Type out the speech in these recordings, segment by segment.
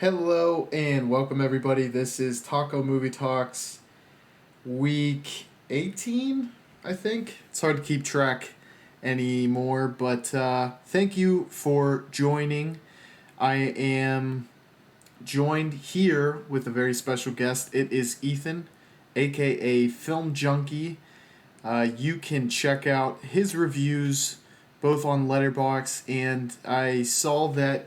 Hello and welcome everybody. This is Taco Movie Talks week 18, I think. It's hard to keep track anymore, but thank you for joining. I am joined here with a very special guest. It is Ethan, aka Film Junkie. You can check out his reviews both on Letterboxd, and I saw that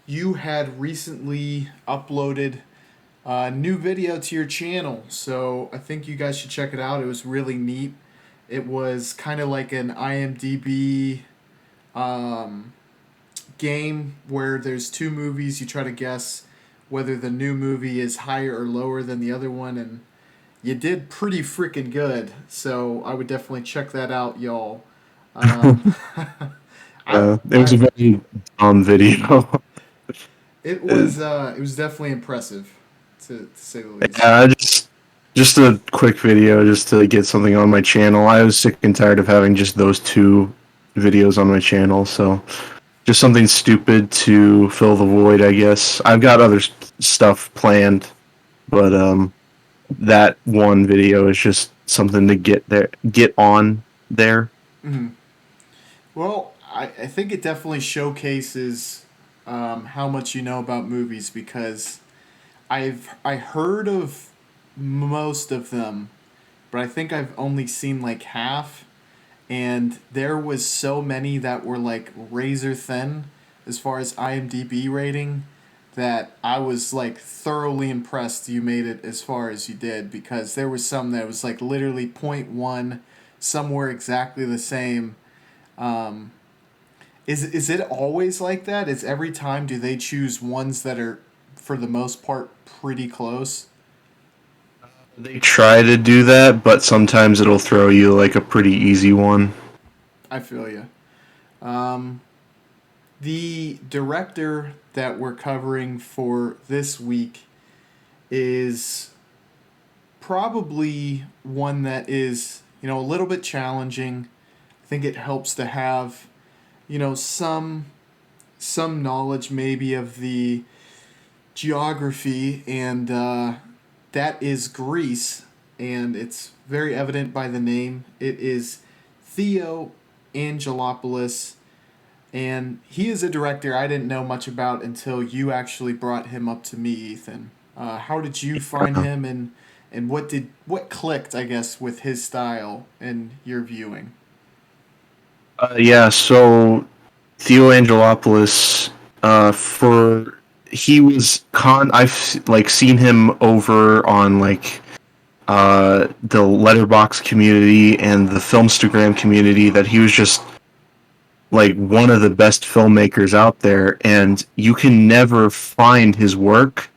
you had recently uploaded a new video to your channel, so I think you guys should check it out. It was really neat. It was kind of like an IMDb um, game where there's two movies. You try to guess whether the new movie is higher or lower than the other one, and you did pretty freaking good. So I would definitely check that out, y'all. Um, It was I a very dumb video. Uh, it was definitely impressive, to say the least. yeah, just a quick video just to get something on my channel. I was sick and tired of having just those two videos on my channel, so just something stupid to fill the void, I guess. I've got other stuff planned, but that one video is just something to get on there. Mhm. Well, I think it definitely showcases how much you know about movies because I heard of most of them, but I think I've only seen like half, and there was so many that were like razor thin as far as IMDb rating that I was like thoroughly impressed you made it as far as you did because there was some that was like literally point 0.1, some were exactly the same. Um, is it always like that? Is every time do they choose ones that are for the most part pretty close? They try to do that, but sometimes it'll throw you like a pretty easy one. I feel you. Um, the director that we're covering for this week is probably one that is, a little bit challenging. I think it helps to have, some knowledge maybe of the geography, and that is Greece, and it's very evident by the name. It is Theo Angelopoulos, and he is a director I didn't know much about until you actually brought him up to me, Ethan. How did you find him, and what clicked, I guess, with his style and your viewing? Yeah, so Theo Angelopoulos, for he was I've like seen him over on like the Letterbox community and the Filmstagram community that he was just like one of the best filmmakers out there, and you can never find his work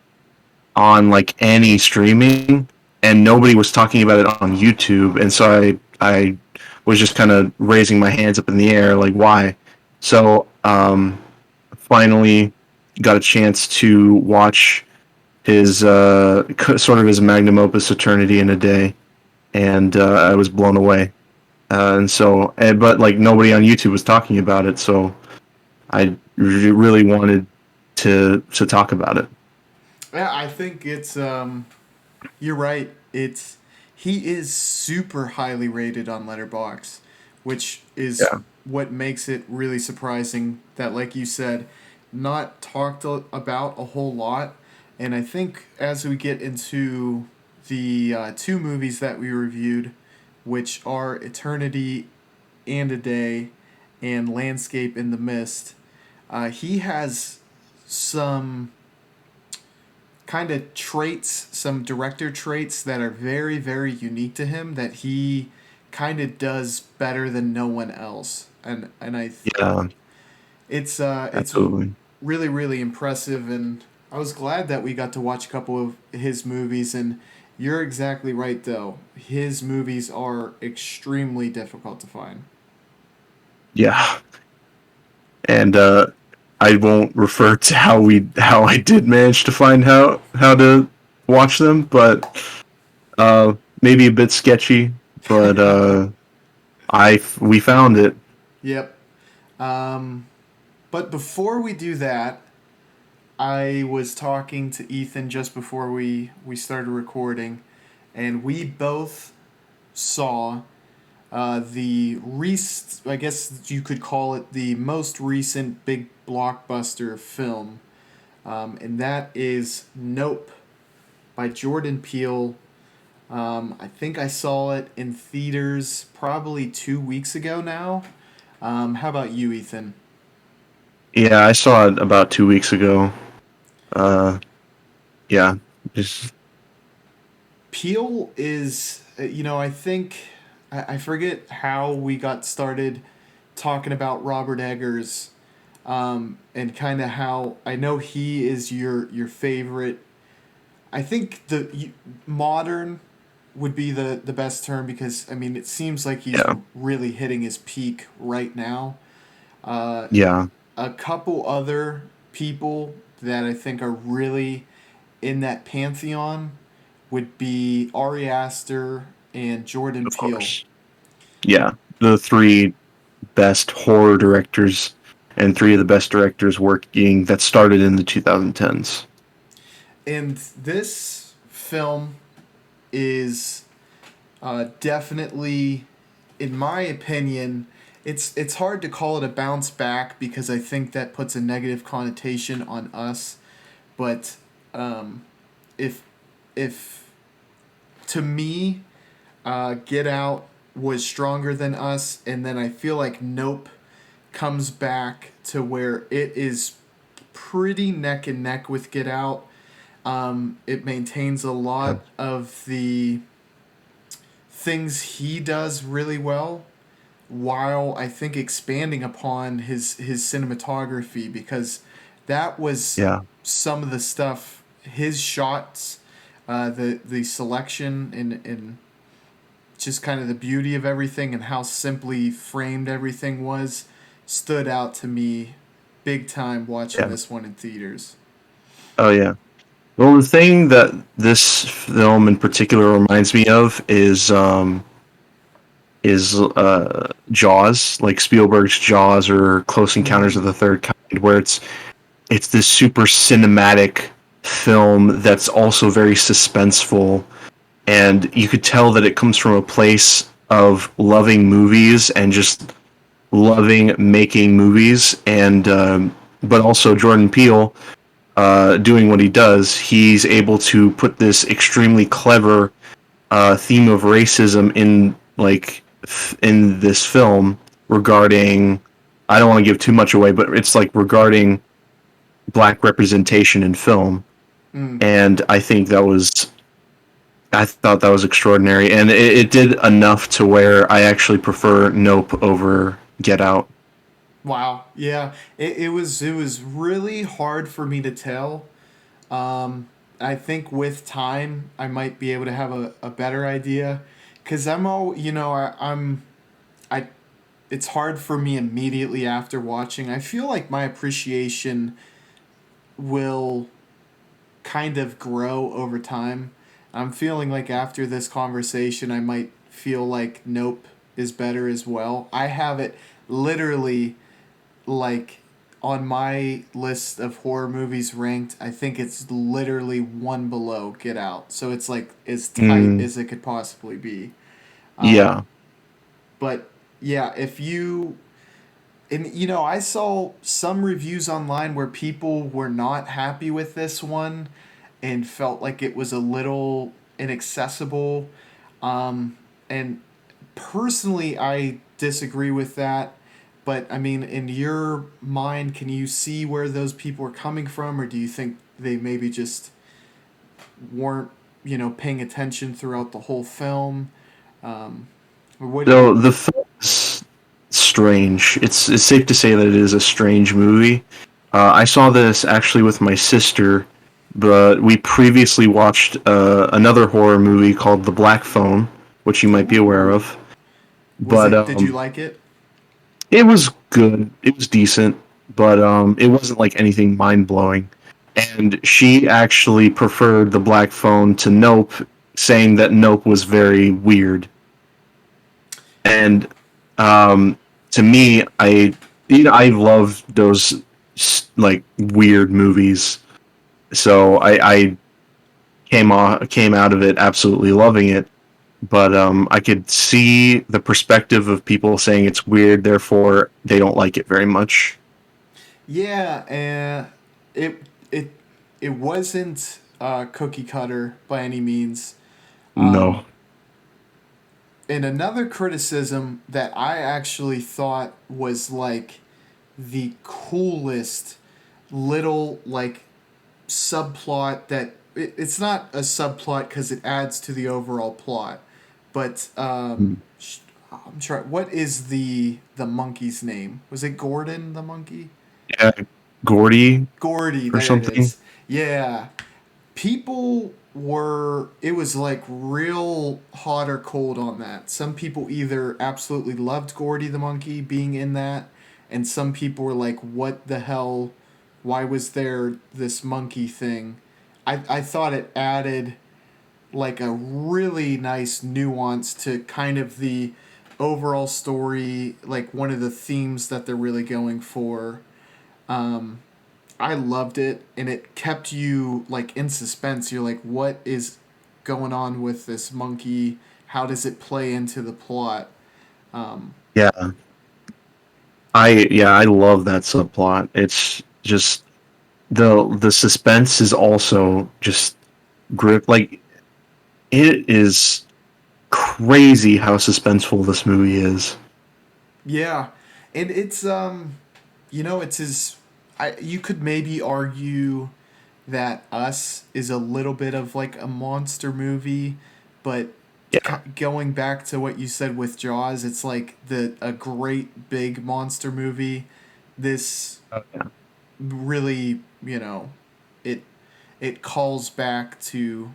on like any streaming, and nobody was talking about it on YouTube, and so I was just kind of raising my hands up in the air, like why? So finally got a chance to watch his sort of his magnum opus Eternity in a Day, and I was blown away. But like nobody on YouTube was talking about it, so I really wanted to talk about it. Yeah, I think it's you're right. It's he is super highly rated on Letterbox, which is Yeah. what makes it really surprising that, like you said, not talked about a whole lot. And I think as we get into the two movies that we reviewed, which are Eternity and a Day and Landscape in the Mist, he has some kind of traits, some director traits that are very, very unique to him that he kind of does better than no one else. And Yeah, it's absolutely. really, really impressive, and I was glad that we got to watch a couple of his movies. And you're exactly right, though. His movies are extremely difficult to find. Yeah, and I won't refer to how I did manage to find how to watch them, but maybe a bit sketchy. But I we found it. Yep. Um, but before we do that, I was talking to Ethan just before we started recording, and we both saw I guess you could call it the most recent big blockbuster film, and that is Nope by Jordan Peele. I think I saw it in theaters probably 2 weeks ago now. How about you, Ethan? Yeah, I saw it about 2 weeks ago. Uh, yeah, just Peele is, I think, I forget how we got started talking about Robert Eggers, and kind of how I know he is your favorite. I think modern would be the best term because I mean it seems like he's yeah, really hitting his peak right now. Uh, yeah, a couple other people that I think are really in that pantheon would be Ari Aster and Jordan of Peele. course. Yeah, the three best horror directors and three of the best directors working that started in the 2010s. And this film is definitely, in my opinion, it's hard to call it a bounce back because I think that puts a negative connotation on us. But um, if if to me, Get Out was stronger than us, and then I feel like Nope comes back to where it is pretty neck and neck with Get Out. It maintains a Yeah, lot of the things he does really well, while I think expanding upon his cinematography because that was yeah, some of the stuff his shots, the selection and just kind of the beauty of everything and how simply framed everything was stood out to me big time watching yeah. this one in theaters. Oh yeah. Well, the thing that this film in particular reminds me of is Jaws, like Spielberg's Jaws or Close Encounters of Mm, the Third Kind, where it's this super cinematic film that's also very suspenseful, and you could tell that it comes from a place of loving movies and just loving making movies, and but also Jordan Peele doing what he does, he's able to put this extremely clever theme of racism in in this film regarding. I don't want to give too much away, but it's like regarding black representation in film, mm. and I thought that was extraordinary, and it did enough to where I actually prefer Nope over Get Out. Wow. Yeah. It was really hard for me to tell. I think with time I might be able to have a better idea, because I'm all I it's hard for me immediately after watching. I feel like my appreciation will kind of grow over time. I'm feeling like after this conversation, I might feel like Nope is better as well. I have it literally like on my list of horror movies ranked. I think it's literally one below Get Out. So it's like as tight Mm, as it could possibly be. yeah, But yeah, if you and I saw some reviews online where people were not happy with this one and felt like it was a little inaccessible. And personally, I disagree with that. But I mean, in your mind, can you see where those people are coming from, or do you think they maybe just weren't, paying attention throughout the whole film? Or what do so you? the film is strange. It's safe to say that it is a strange movie. I saw this actually with my sister, but we previously watched another horror movie called The Black Phone, which you might be aware Ooh, of. was But it? Did you like it? it was good. It was decent, but it wasn't like anything mind blowing. And she actually preferred The Black Phone to Nope, saying that Nope was very weird. And um, to me, I love those like weird movies. So I came out of it absolutely loving it. But I could see the perspective of people saying it's weird, therefore they don't like it very much. Yeah, and it it it wasn't cookie cutter by any means. No. And another criticism that I actually thought was like the coolest little like subplot that it's not a subplot because it adds to the overall plot, but I'm trying. What is the monkey's name? Was it Gordon the monkey? Yeah, Gordy Gordy. or There it something. is. Yeah, people were it was like real hot or cold on that. Some people either absolutely loved Gordy the monkey being in that, and some people were like, "What the hell? Why was there this monkey thing?" I thought it added like a really nice nuance to kind of the overall story, like one of the themes that they're really going for. I loved it, and it kept you like in suspense. You're like, what is going on with this monkey? How does it play into the plot? Yeah. I love that subplot. It's just the suspense is also just grip like it is crazy how suspenseful this movie is. Yeah, and it's it's his. You could maybe argue that Us is a little bit of like a monster movie, but Yeah. going back to what you said with Jaws, it's like the a great big monster movie. This Oh, yeah. really, it it calls back to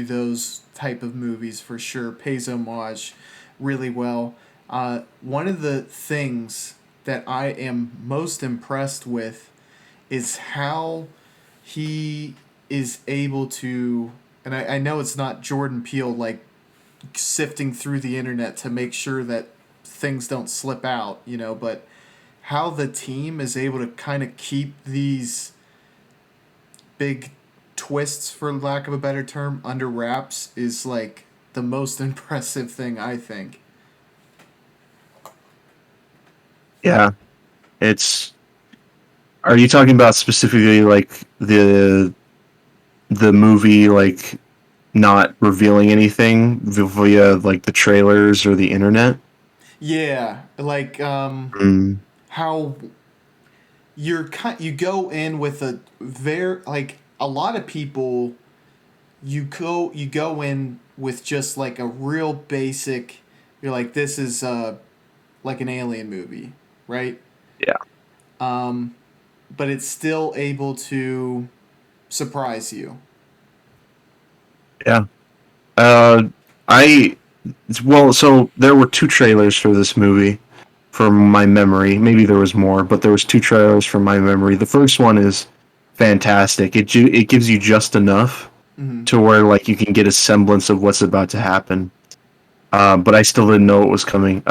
those type of movies for sure. Pays homage really well. One of the things that I am most impressed with is how he is able to, and I know it's not Jordan Peele like sifting through the internet to make sure that things don't slip out, but how the team is able to kind of keep these big twists, for lack of a better term, under wraps is like the most impressive thing, I think. Yeah. It's are you talking about specifically like the movie like not revealing anything via like the trailers or the internet? Yeah, like Mm, how you go in with a very like a lot of people you go in with just like a real basic. You're like, this is like an alien movie, right? yeah. But it's still able to surprise you. Yeah. Uh I well, so there were two trailers for this movie from my memory. Maybe there was more, but there was two trailers from my memory. The first one is fantastic. It gives you just enough Mm-hmm. to where like you can get a semblance of what's about to happen. But I still didn't know it was coming.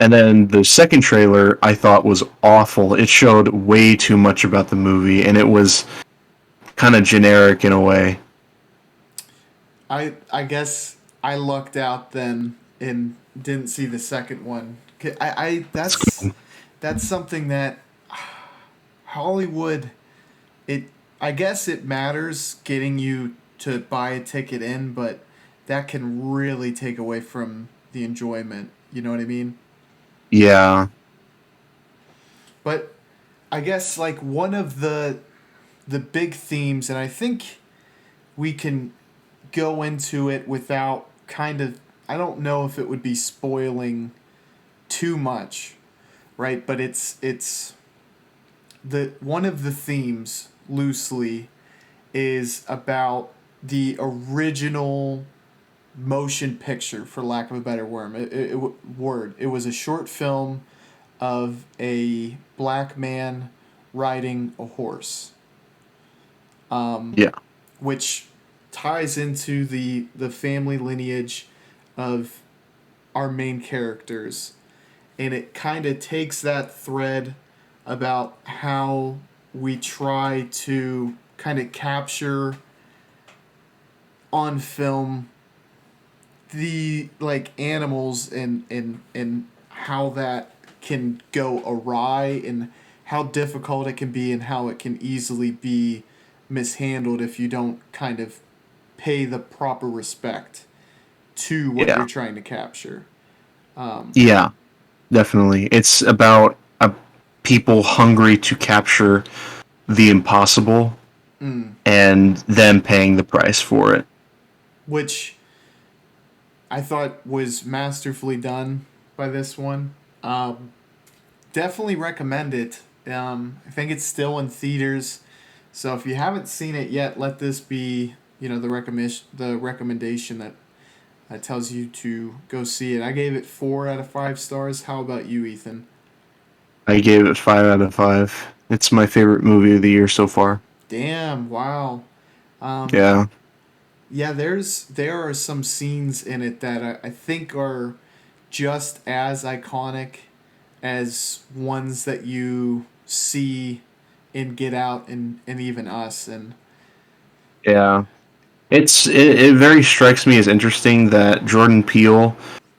And then the second trailer I thought was awful. It showed way too much about the movie, and it was kind of generic in a way. I guess I lucked out then and didn't see the second one. I That's that's something that Hollywood it I guess it matters getting you to buy a ticket in, but that can really take away from the enjoyment. You know what I mean? Yeah, But I guess like one of the big themes, and I think we can go into it without kind of I don't know if it would be spoiling too much, right? But it's the one of the themes loosely is about the original motion picture, for lack of a better word. It was a short film of a black man riding a horse, yeah, which ties into the family lineage of our main characters, and it kind of takes that thread about how we try to kind of capture on film the like animals and how that can go awry and how difficult it can be and how it can easily be mishandled if you don't kind of pay the proper respect to what you're Yeah. trying to capture. Yeah, definitely. It's about people hungry to capture the impossible Mm. and them paying the price for it. Which I thought was masterfully done by this one. Definitely recommend it. I think it's still in theaters, so if you haven't seen it yet, let this be the recommendation that tells you to go see it. I gave it 4 out of 5 stars. How about you, Ethan? I gave it 5 out of 5. It's my favorite movie of the year so far. Damn! Wow. Um, Yeah. yeah, there are some scenes in it that I think are just as iconic as ones that you see in Get Out and even Us. And Yeah. It very strikes me as interesting that Jordan Peele,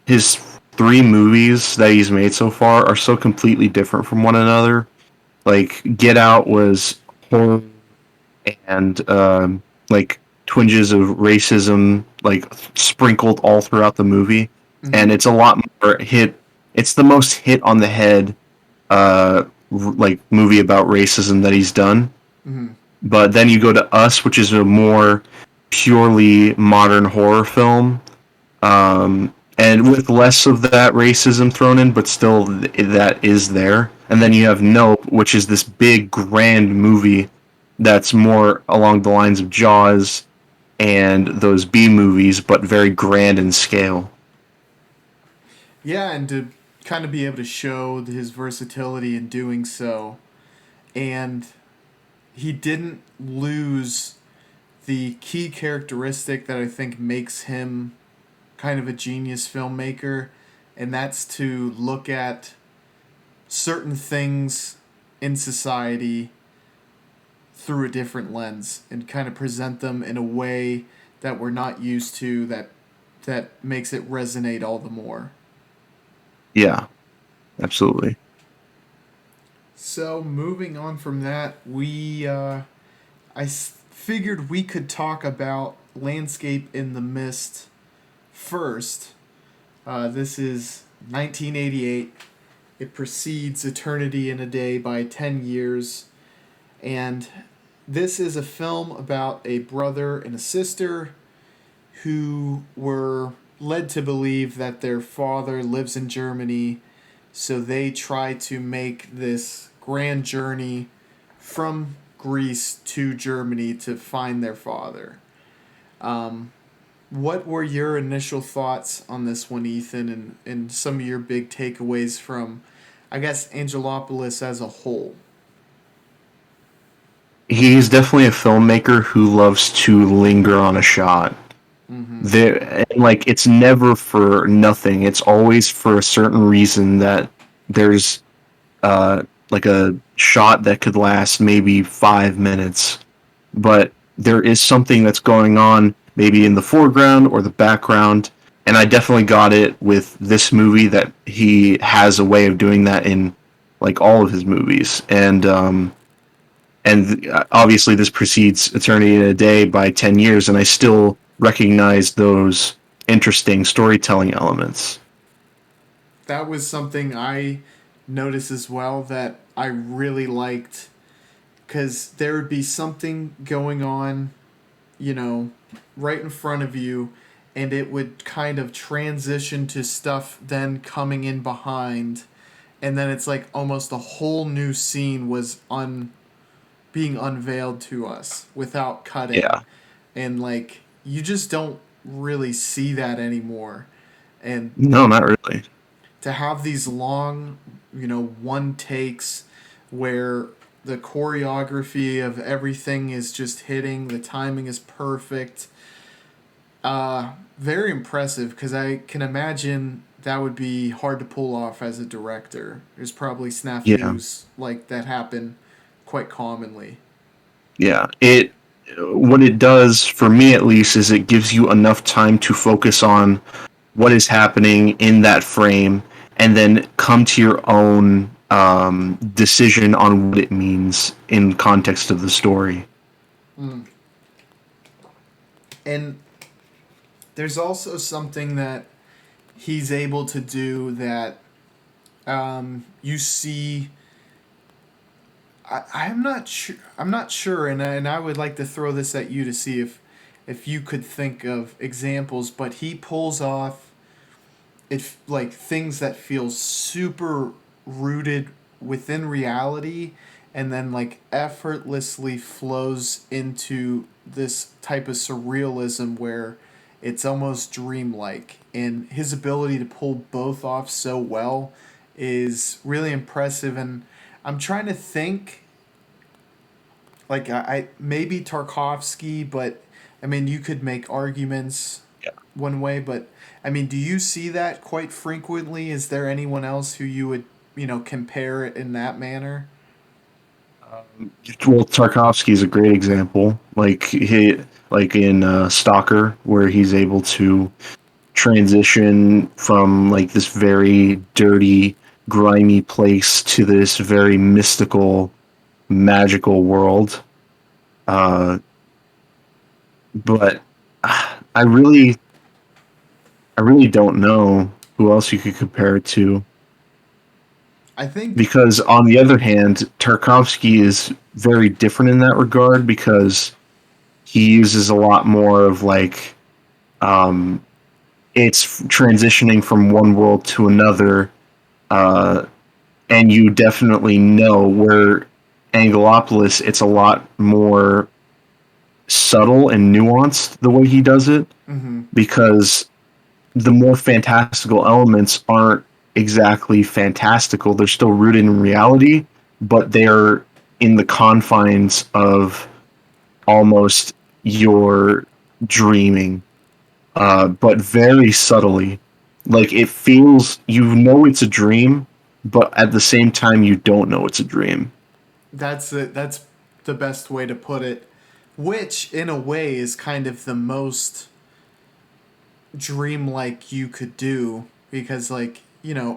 his 3 movies that he's made so far are so completely different from one another. Like Get Out was horror and like twinges of racism like sprinkled all throughout the movie, mm-hmm, and it's a lot more hit. It's the most hit on the head like movie about racism that he's done. mm-hmm. But then you go to Us, which is a more purely modern horror film, and with less of that racism thrown in, but still that is there. And then you have Nope, which is this big, grand movie that's more along the lines of Jaws and those B movies, but very grand in scale. Yeah, and to kind of be able to show his versatility in doing so, and he didn't lose the key characteristic that I think makes him kind of a genius filmmaker, and that's to look at certain things in society through a different lens and kind of present them in a way that we're not used to that makes it resonate all the more. Yeah, absolutely. So moving on from that, figured we could talk about Landscape in the Mist first. This is 1988. It precedes Eternity in a Day by 10 years. And this is a film about a brother and a sister who were led to believe that their father lives in Germany. So they try to make this grand journey from Greece to Germany to find their father. Um, what were your initial thoughts on this one, Ethan, and some of your big takeaways from, I guess, Angelopoulos as a whole? He's definitely a filmmaker who loves to linger on a shot. Mm-hmm. There, and like it's never for nothing. It's always for a certain reason that there's like a shot that could last maybe 5 minutes, but there is something that's going on maybe in the foreground or the background. And I definitely got it with this movie that he has a way of doing that in like all of his movies. And obviously this precedes Eternity in a Day by 10 years, and I still recognize those interesting storytelling elements. That was something I noticed as well that I really liked because there would be something going on, you know, right in front of you, and it would kind of transition to stuff then coming in behind, and then it's like almost a whole new scene was being unveiled to us without cutting, Yeah. and like you just don't really see that anymore, and No, not really. to have these long, one takes where the choreography of everything is just hitting, the timing is perfect. Very impressive because I can imagine that would be hard to pull off as a director. There's probably Yeah. snafus like that happen quite commonly. Yeah, it what it does for me at least is it gives you enough time to focus on what is happening in that frame and then come to your own decision on what it means in context of the story. Mm. And there's also something that he's able to do that you see. I'm not sure. I'm not sure, and I would like to throw this at you to see if you could think of examples. But he pulls off it like things that feel super rooted within reality, and then like effortlessly flows into this type of surrealism where it's almost dreamlike. And his ability to pull both off so well is really impressive. And I'm trying to think, like I maybe Tarkovsky, but I mean you could make arguments Yeah. one way, but I mean, do you see that quite frequently? Is there anyone else who you would compare it in that manner? Well, Tarkovsky is a great example. Like in Stalker, where he's able to transition from like this very dirty, grimy place to this very mystical, magical world. Uh, but I really, I really don't know who else you could compare it to. I think. Because on the other hand, Tarkovsky is very different in that regard because he uses a lot more of like um, it's transitioning from one world to another, uh, and you definitely know where Angelopoulos, it's a lot more subtle and nuanced the way he does it Mm-hmm. because the more fantastical elements aren't exactly fantastical. They're still rooted in reality, but they're in the confines of almost your dreaming, but very subtly. Like it feels, you know, it's a dream, but at the same time, you don't know it's a dream. That's it. That's the best way to put it. Which, in a way, is kind of the most dreamlike you could do because, like,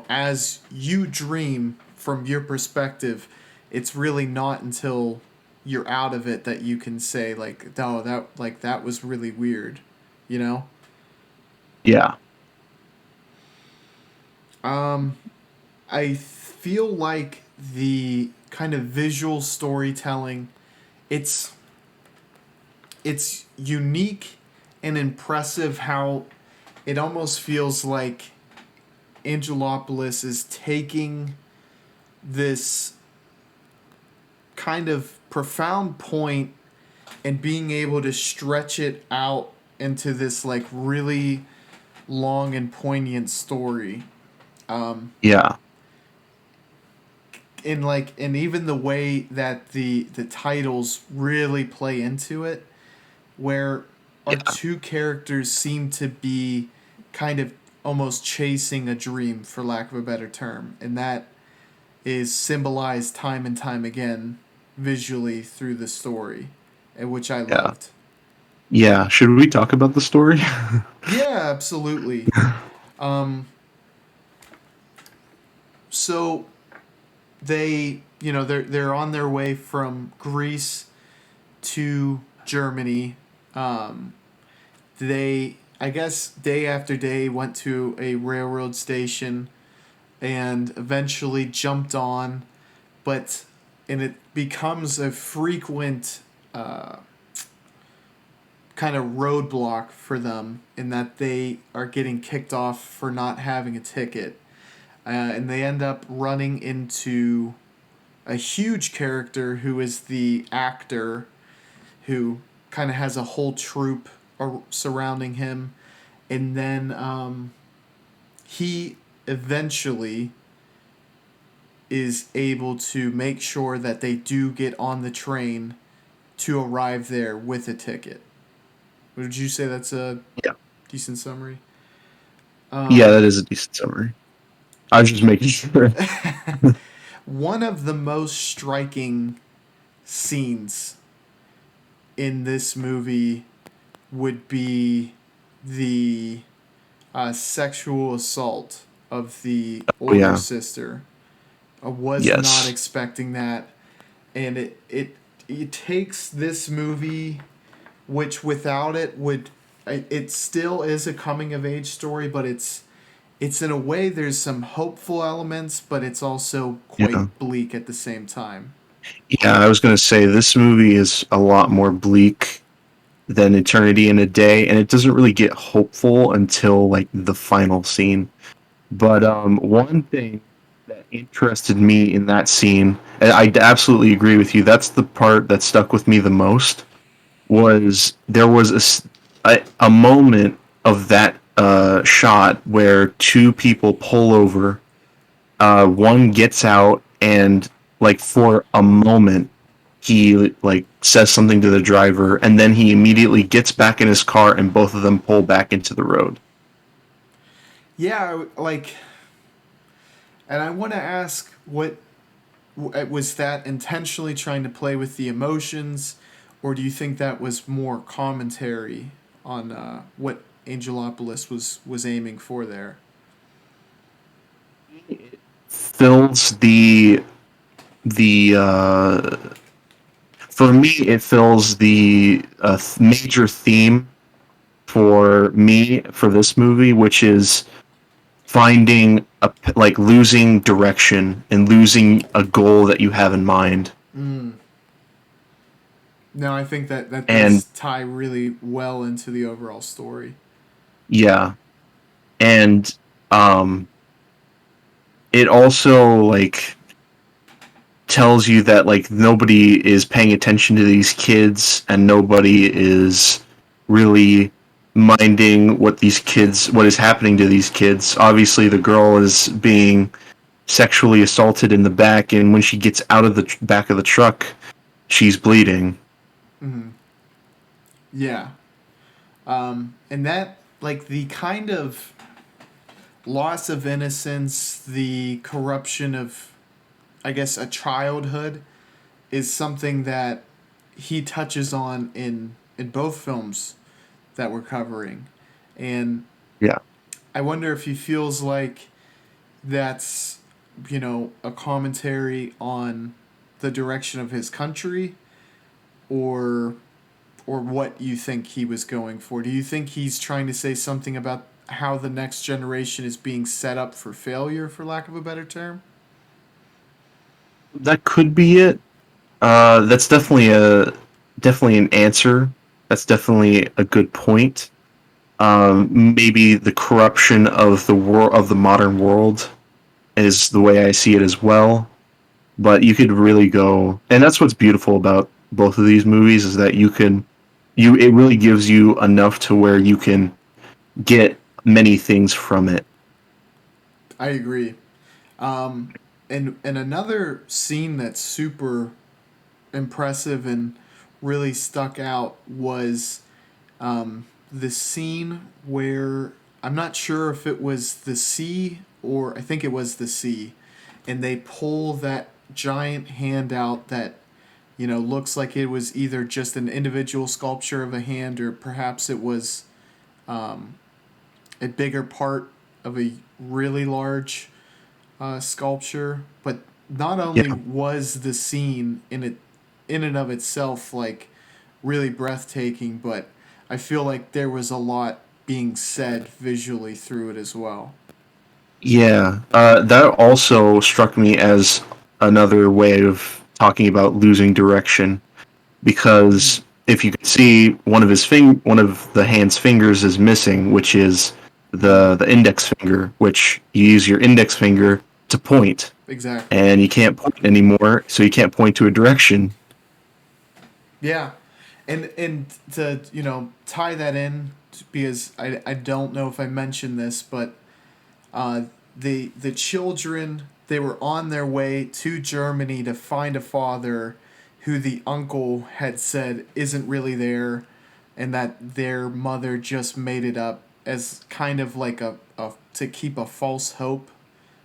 as you dream from your perspective, it's really not until you're out of it that you can say like, "Oh, that was really weird," you know. Yeah, Um, I feel like the kind of visual storytelling, it's it's unique and impressive how it almost feels like Angelopoulos is taking this kind of profound point and being able to stretch it out into this like really long and poignant story. Um, yeah, and even the way that the titles really play into it, where our yeah, two characters seem to be kind of almost chasing a dream, for lack of a better term, and that is symbolized time and time again visually through the story, and which I yeah, loved. yeah. Should we talk about the story? Yeah, absolutely. Um, so they're on their way from Greece to Germany. Um, they, I guess, day after day went to a railroad station and eventually jumped on, but and it becomes a frequent uh, kind of roadblock for them in that they are getting kicked off for not having a ticket. And they end up running into a huge character who is the actor who kind of has a whole troupe surrounding him. And then he eventually is able to make sure that they do get on the train to arrive there with a ticket. Would you say that's a Yeah, decent summary? yeah. Um, That is a decent summary. I was just making sure. one of the most striking scenes in this movie would be the sexual assault of the Oh older yeah. sister. I was not Yes. expecting that, and it takes this movie, which without it would, it still is a coming of age story, but it's in a way there's some hopeful elements, but it's also Yeah. quite bleak at the same time. Yeah, I was gonna say this movie is a lot more bleak than Eternity in a Day, and it doesn't really get hopeful until like the final scene. But one thing that interested me in that scene, and I absolutely agree with you, that's the part that stuck with me the most, was there was a moment of that shot where two people pull over. One gets out and like for a moment he like says something to the driver, and then he immediately gets back in his car and both of them pull back into the road. Yeah, like, and I want to ask, what was that intentionally trying to play with the emotions, or do you think that was more commentary on what Angelopoulos was aiming for there? Fills the for me it fills the major theme for me for this movie, which is finding a like losing direction and losing a goal that you have in mind. Mm. No, I think that that And does tie really well into the overall story. yeah, and um it also like tells you that like nobody is paying attention to these kids and nobody is really minding what is happening to these kids. Obviously the girl is being sexually assaulted in the back, and when she gets out of the back of the truck she's bleeding. Mm-hmm. Yeah, and that, like, the kind of loss of innocence, the corruption of, I guess, a childhood, is something that he touches on in both films that we're covering, and Yeah. I wonder if he feels like that's, a commentary on the direction of his country, or what you think he was going for. Do you think he's trying to say something about how the next generation is being set up for failure, for lack of a better term? That could be it. That's definitely an answer. That's definitely a good point. Maybe the corruption of the world of the modern world is the way I see it as well. But you could really go, and that's what's beautiful about both of these movies is that you it really gives you enough to where you can get many things from it. I agree. Um, and another scene that's super impressive and really stuck out was the scene where, I'm not sure if it was the sea, or I think it was the sea, and they pull that giant hand out that, looks like it was either just an individual sculpture of a hand, or perhaps it was a bigger part of a really large sculpture. But not only Yeah. was the scene in and of itself, like, really breathtaking, but I feel like there was a lot being said visually through it as well. Yeah, that also struck me as another way of talking about losing direction, Mm. because if you can see one of the hand's fingers is missing, which is Mm. the index finger, which you use your index finger to point, Exactly. and you can't point anymore, so you can't point to a direction. Yeah, and to, tie that in, because I don't know if I mentioned this, but uh, the children, they were on their way to Germany to find a father who the uncle had said isn't really there, and that their mother just made it up as kind of like a to keep a false hope,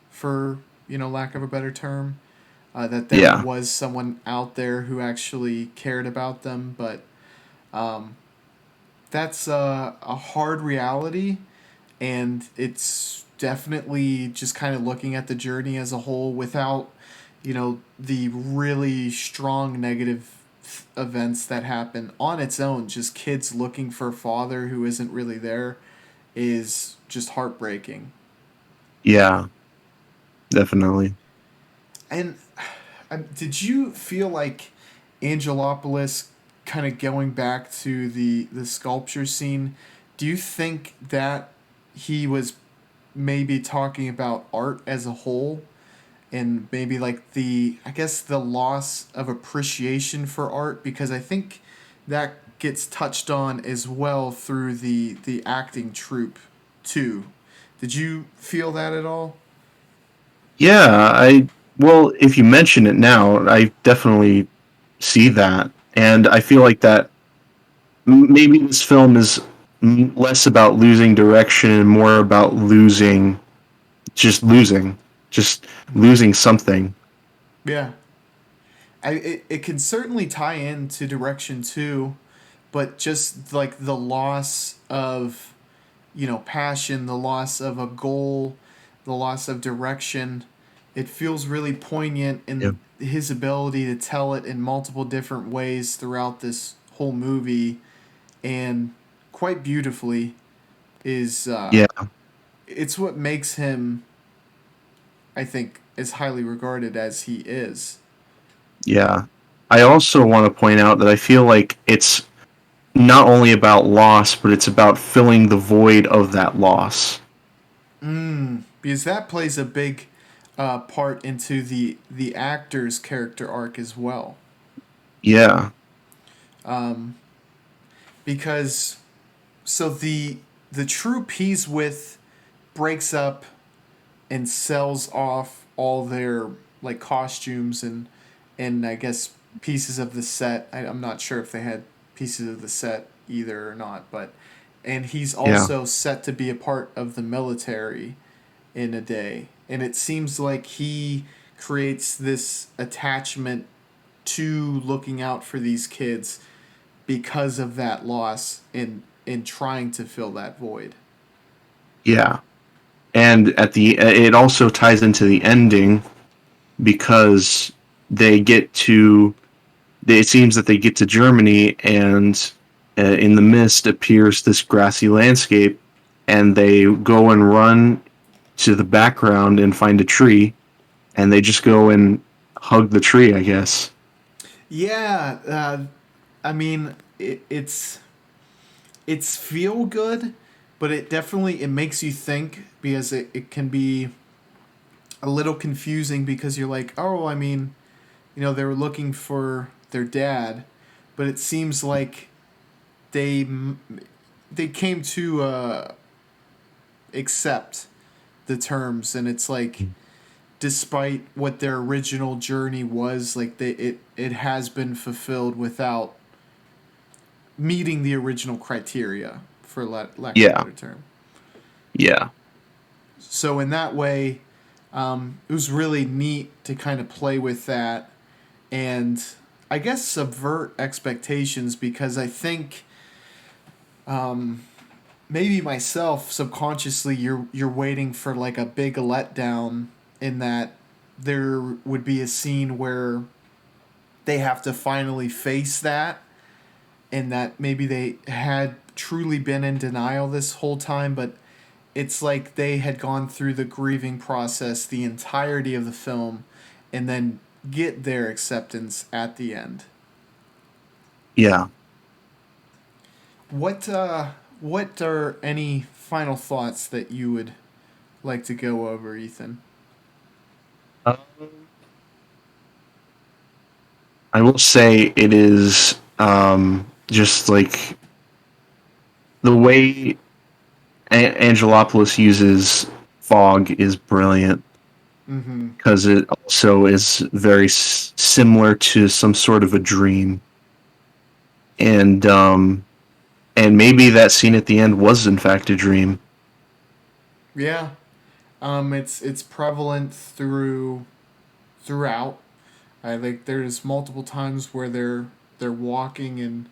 for, lack of a better term, that there Yeah, was someone out there who actually cared about them. But That's a hard reality, and it's definitely just kind of looking at the journey as a whole without, the really strong negative events that happen on its own. Just kids looking for a father who isn't really there is just heartbreaking. Yeah, definitely. And did you feel like Angelopoulos, kind of going back to the sculpture scene? Do you think that he was maybe talking about art as a whole, and maybe like the, I guess, the loss of appreciation for art, because I think that gets touched on as well through the acting troupe too. Did you feel that at all? Yeah, I well, if you mention it now, I definitely see that, and I feel like that maybe this film is less about losing direction and more about just losing, just losing something. Yeah. It can certainly tie into direction too, but just like the loss of, passion, the loss of a goal, the loss of direction, it feels really poignant Yeah, in his ability to tell it in multiple different ways throughout this whole movie, and quite beautifully is yeah, it's what makes him, I think, as highly regarded as he is. yeah. I also want to point out that I feel like it's not only about loss, but it's about filling the void of that loss. Because that plays a big part into the actor's character arc as well. Yeah, Because so the troupe he's with breaks up and sells off all their like costumes and I guess pieces of the set. I'm not sure if they had pieces of the set either or not, but and he's yeah, also set to be a part of the military in a day. And it seems like he creates this attachment to looking out for these kids because of that loss in trying to fill that void. yeah. And at the it also ties into the ending because they get to it seems that they get to Germany and in the mist appears this grassy landscape and they go and run to the background and find a tree and they just go and hug the tree, I guess. Yeah, I mean it's feel good, but it definitely it makes you think because it can be a little confusing because you're like, oh, I mean, they were looking for their dad, but it seems like they they came to accept the terms, and it's like despite what their original journey was, like it has been fulfilled without meeting the original criteria, for lack of a Yeah. better term. Yeah. So in that way, it was really neat to kind of play with that, and I guess subvert expectations, because I think maybe myself subconsciously you're waiting for like a big letdown, in that there would be a scene where they have to finally face that, and that maybe they had truly been in denial this whole time, but it's like they had gone through the grieving process the entirety of the film and then get their acceptance at the end. Yeah. What what are any final thoughts that you would like to go over, Ethan? I will say it is just like the way Angelopoulos uses fog is brilliant Mm-hmm. because it also is very similar to some sort of a dream, and maybe that scene at the end was in fact a dream. Yeah. It's prevalent throughout. I like there's multiple times where they're walking and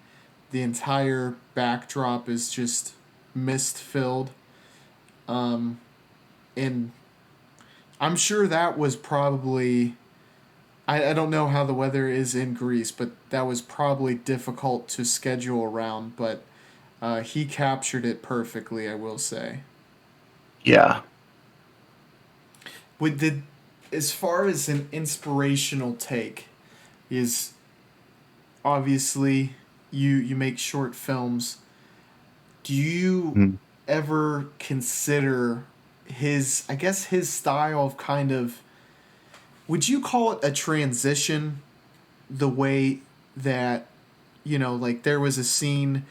the entire backdrop is just mist filled. Um, and I'm sure that was probably. I don't know how the weather is in Greece, but that was probably difficult to schedule around. But he captured it perfectly, I will say. Yeah. With the, as far as an inspirational take, is obviously you make short films. Do you Mm. ever consider his, I guess his style of kind of, would you call it a transition, the way that, like there was a scene,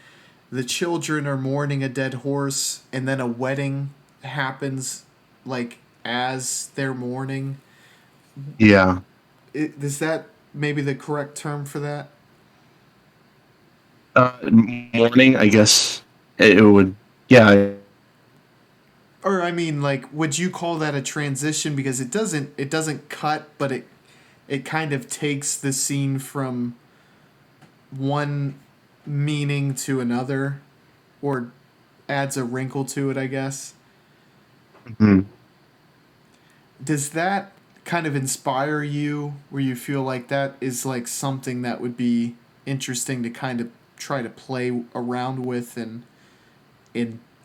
the children are mourning a dead horse and then a wedding happens, like as they're mourning. Yeah. Is that maybe the correct term for that? Morning, I guess it would. Yeah. Or I mean, like, would you call that a transition? Because it doesn't cut, but it kind of takes the scene from one meaning to another, or adds a wrinkle to it, I guess. Mhm. Does that kind of inspire you, where you feel like that is like something that would be interesting to kind of try to play around with and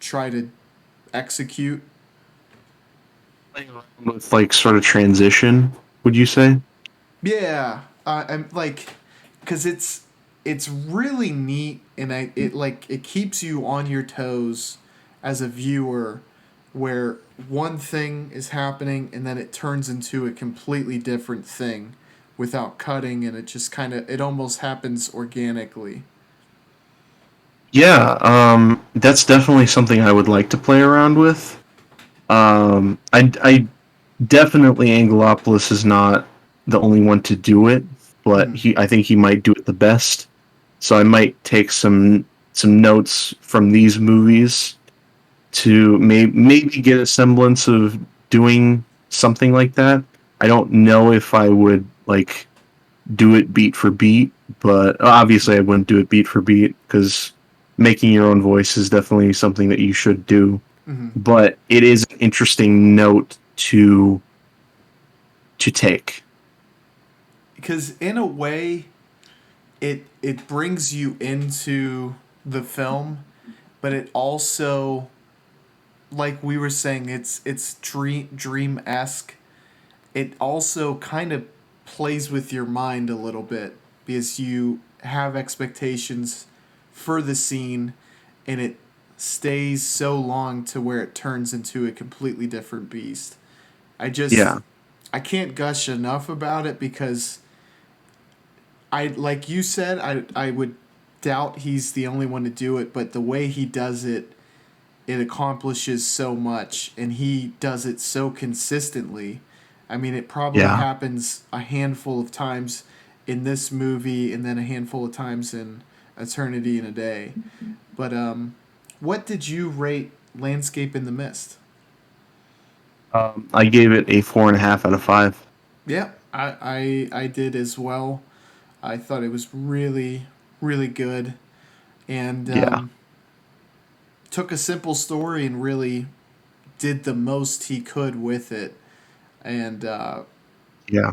try to execute? Playing around with like sort of transition, would you say? Yeah, I'm like, cause it's really neat, and it like it keeps you on your toes as a viewer, where one thing is happening and then it turns into a completely different thing, without cutting, and it just kind of it almost happens organically. Yeah, that's definitely something I would like to play around with. I definitely Angelopoulos is not the only one to do it, but Mm-hmm. I think he might do it the best. So I might take some notes from these movies to maybe get a semblance of doing something like that. I don't know if I would like do it beat for beat, but obviously I wouldn't do it beat for beat because making your own voice is definitely something that you should do. Mm-hmm. But it is an interesting note to take. Because in a way, it brings you into the film, but it also, like we were saying, it's dream esque. It also kind of plays with your mind a little bit, because you have expectations for the scene, and it stays so long to where it turns into a completely different beast. I just Yeah, I can't gush enough about it, because I, like you said, I would doubt he's the only one to do it, but the way he does it, it accomplishes so much, and he does it so consistently. I mean, it probably yeah. happens a handful of times in this movie, and then a handful of times in Eternity in a Day. But what did you rate Landscape in the Mist? I gave it a 4.5 out of 5. Yeah, I did as well. I thought it was really really good, and Yeah, took a simple story and really did the most he could with it. And yeah.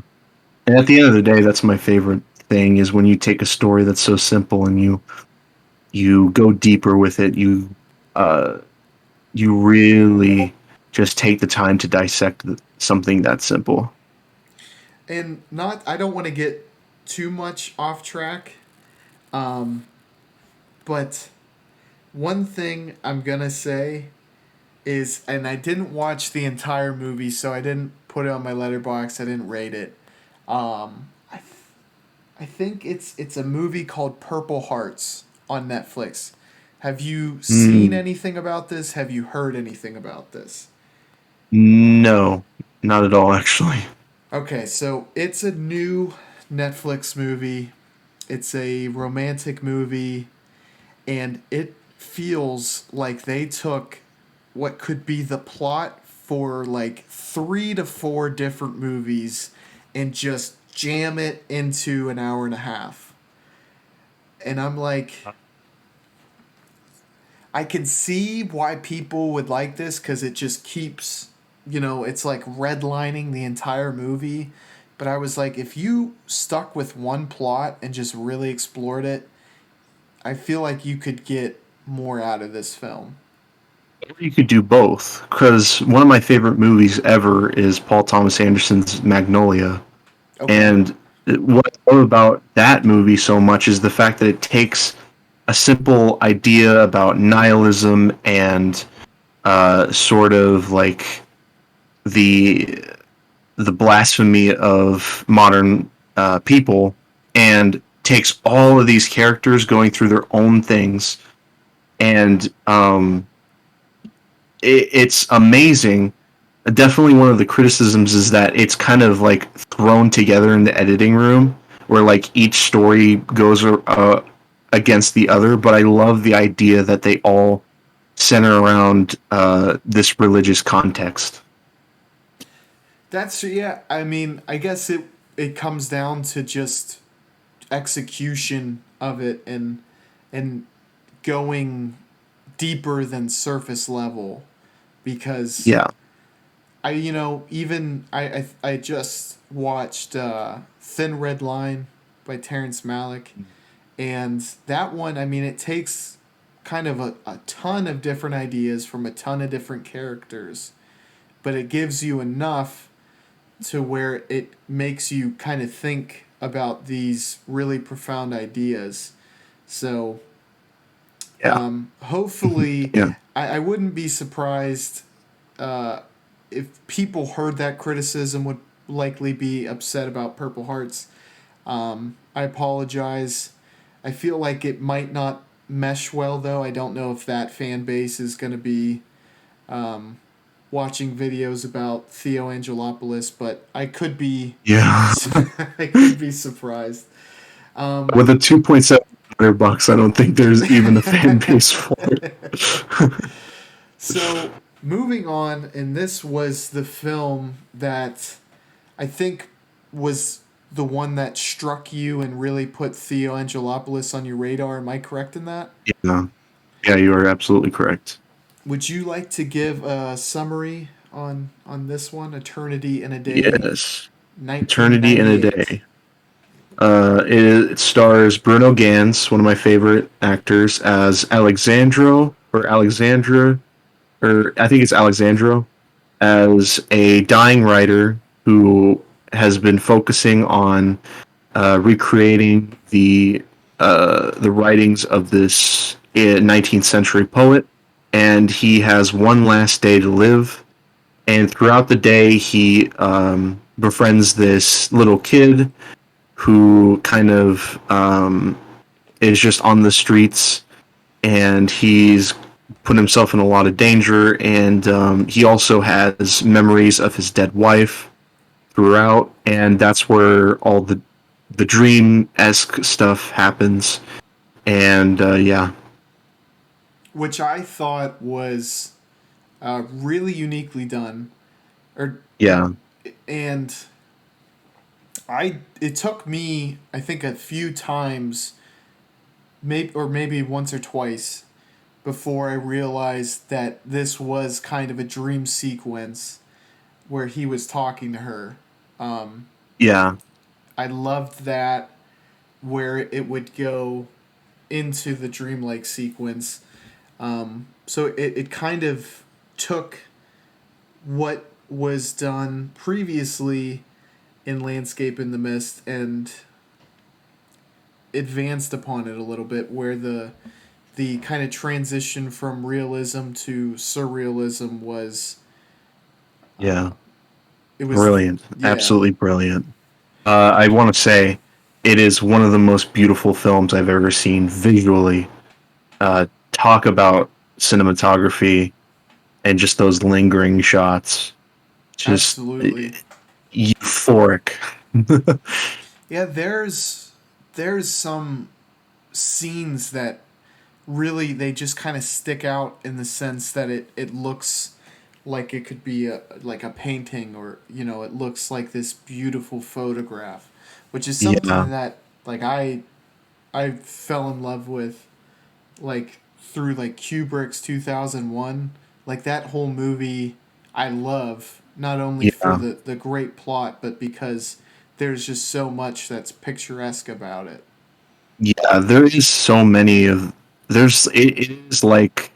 And at like, the end of the day, that's my favorite thing is when you take a story that's so simple and you go deeper with it. Uh you really just take the time to dissect something that simple. and not, I don't want to get too much off track, um, but one thing I'm gonna say is, and I didn't watch the entire movie, so I didn't put it on my letterbox. I didn't rate it. I think it's a movie called Purple Hearts on Netflix. Have you seen Mm, anything about this? Have you heard anything about this? no, not at all, actually. Okay, so it's a new Netflix movie. It's a romantic movie, and it feels like they took what could be the plot for like 3 to 4 different movies and just jam it into an hour and a half. And I'm like, I can see why people would like this because it just keeps, it's like redlining the entire movie. But I was like, if you stuck with one plot and just really explored it, I feel like you could get more out of this film. You could do both, because one of my favorite movies ever is Paul Thomas Anderson's Magnolia. Okay. And what I love about that movie so much is the fact that it takes a simple idea about nihilism and sort of like the the blasphemy of modern people, and takes all of these characters going through their own things, and it's amazing. Definitely one of the criticisms is that it's kind of like thrown together in the editing room, where like each story goes against the other. But I love the idea that they all center around this religious context. That's, yeah, I mean, I guess it comes down to just execution of it and going deeper than surface level because Yeah, even I just watched Thin Red Line by Terrence Malick, and that one, I mean, it takes kind of a ton of different ideas from a ton of different characters, but it gives you enough to where it makes you kind of think about these really profound ideas. So yeah, hopefully, yeah, I wouldn't be surprised uh, if people heard that criticism would likely be upset about Purple Hearts. I apologize. I feel like it might not mesh well, though. I don't know if that fan base is going to be watching videos about Theo Angelopoulos, but I could be, yeah. I could be surprised. Um, With a 2.7 bucks, I don't think there's even a fan base for it. so moving on, and this was the film that I think was the one that struck you and really put Theo Angelopoulos on your radar. Am I correct in that? Yeah, yeah, you are absolutely correct. Would you like to give a summary on this one, Eternity in a Day, Yes, Eternity in a 1998? Day. It stars Bruno Ganz, one of my favorite actors, as Alexandro or Alexandra, or I think it's Alexandro, as a dying writer who has been focusing on recreating the writings of this 19th century poet, and he has one last day to live. And throughout the day, he befriends this little kid who kind of is just on the streets, and he's put himself in a lot of danger. And he also has memories of his dead wife throughout, and that's where all the dream esque stuff happens. And yeah, Which I thought was really uniquely done. Or yeah, and it took me, I think, a few times, maybe once or twice, before I realized that this was kind of a dream sequence where he was talking to her. Um, yeah, I loved that where it would go into the dreamlike sequence. So it kind of took what was done previously in Landscape in the Mist and advanced upon it a little bit, where the kind of transition from realism to surrealism was yeah. it was Brilliant, yeah, absolutely brilliant. I want to say it is one of the most beautiful films I've ever seen visually. Talk about cinematography and just those lingering shots. Just absolutely. euphoric. Yeah, there's some scenes that really they just kind of stick out in the sense that it looks like it could be like a painting, or it looks like this beautiful photograph, which is Yeah, something that like I fell in love with, like through like Kubrick's 2001. Like that whole movie, I love not only for Yeah. the great plot, but because there's just so much that's picturesque about it. Yeah, there is so many of it is like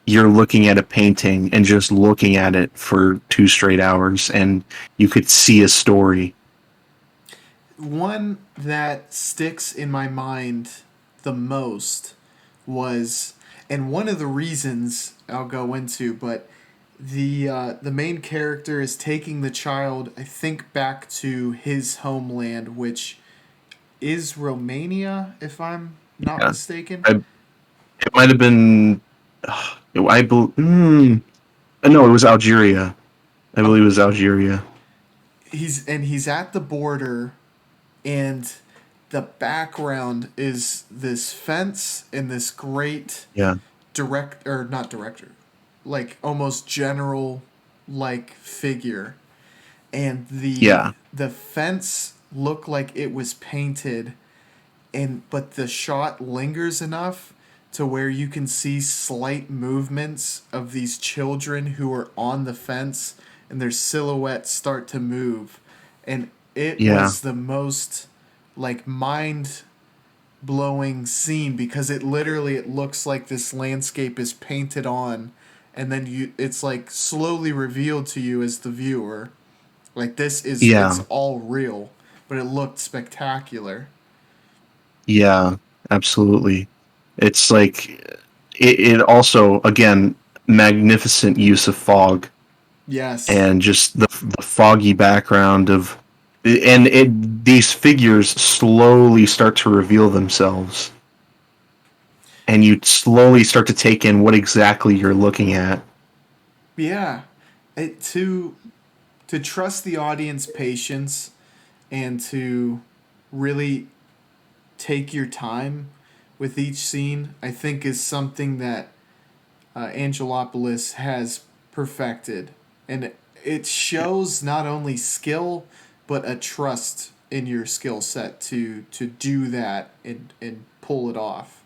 you're looking at a painting and just looking at it for 2 straight hours and you could see a story. One that sticks in my mind the most was, and one of the reasons I'll go into, but the main character is taking the child, I think, back to his homeland, which is Romania, if I'm not Yeah. mistaken. I, it might have been I bel no, it was Algeria. I Oh, believe it was Algeria. he's at the border, and the background is this fence and this great Yeah. direct or not director, like almost general like figure, and Yeah. the fence looked like it was painted, and but the shot lingers enough to where you can see slight movements of these children who are on the fence, and their silhouettes start to move, and it Yeah. was the most like mind blowing scene because it looks like this landscape is painted on, and then you it's like slowly revealed to you as the viewer, like it's Yeah. all real, but it looked spectacular. Yeah. Absolutely. It's like it also again magnificent use of fog Yes. and just the foggy background of and it these figures slowly start to reveal themselves and you slowly start to take in what exactly you're looking at. Yeah. It, to trust the audience patience and to really take your time with each scene, I think is something that Angelopoulos has perfected, and it shows not only skill but a trust in your skill set to do that and pull it off.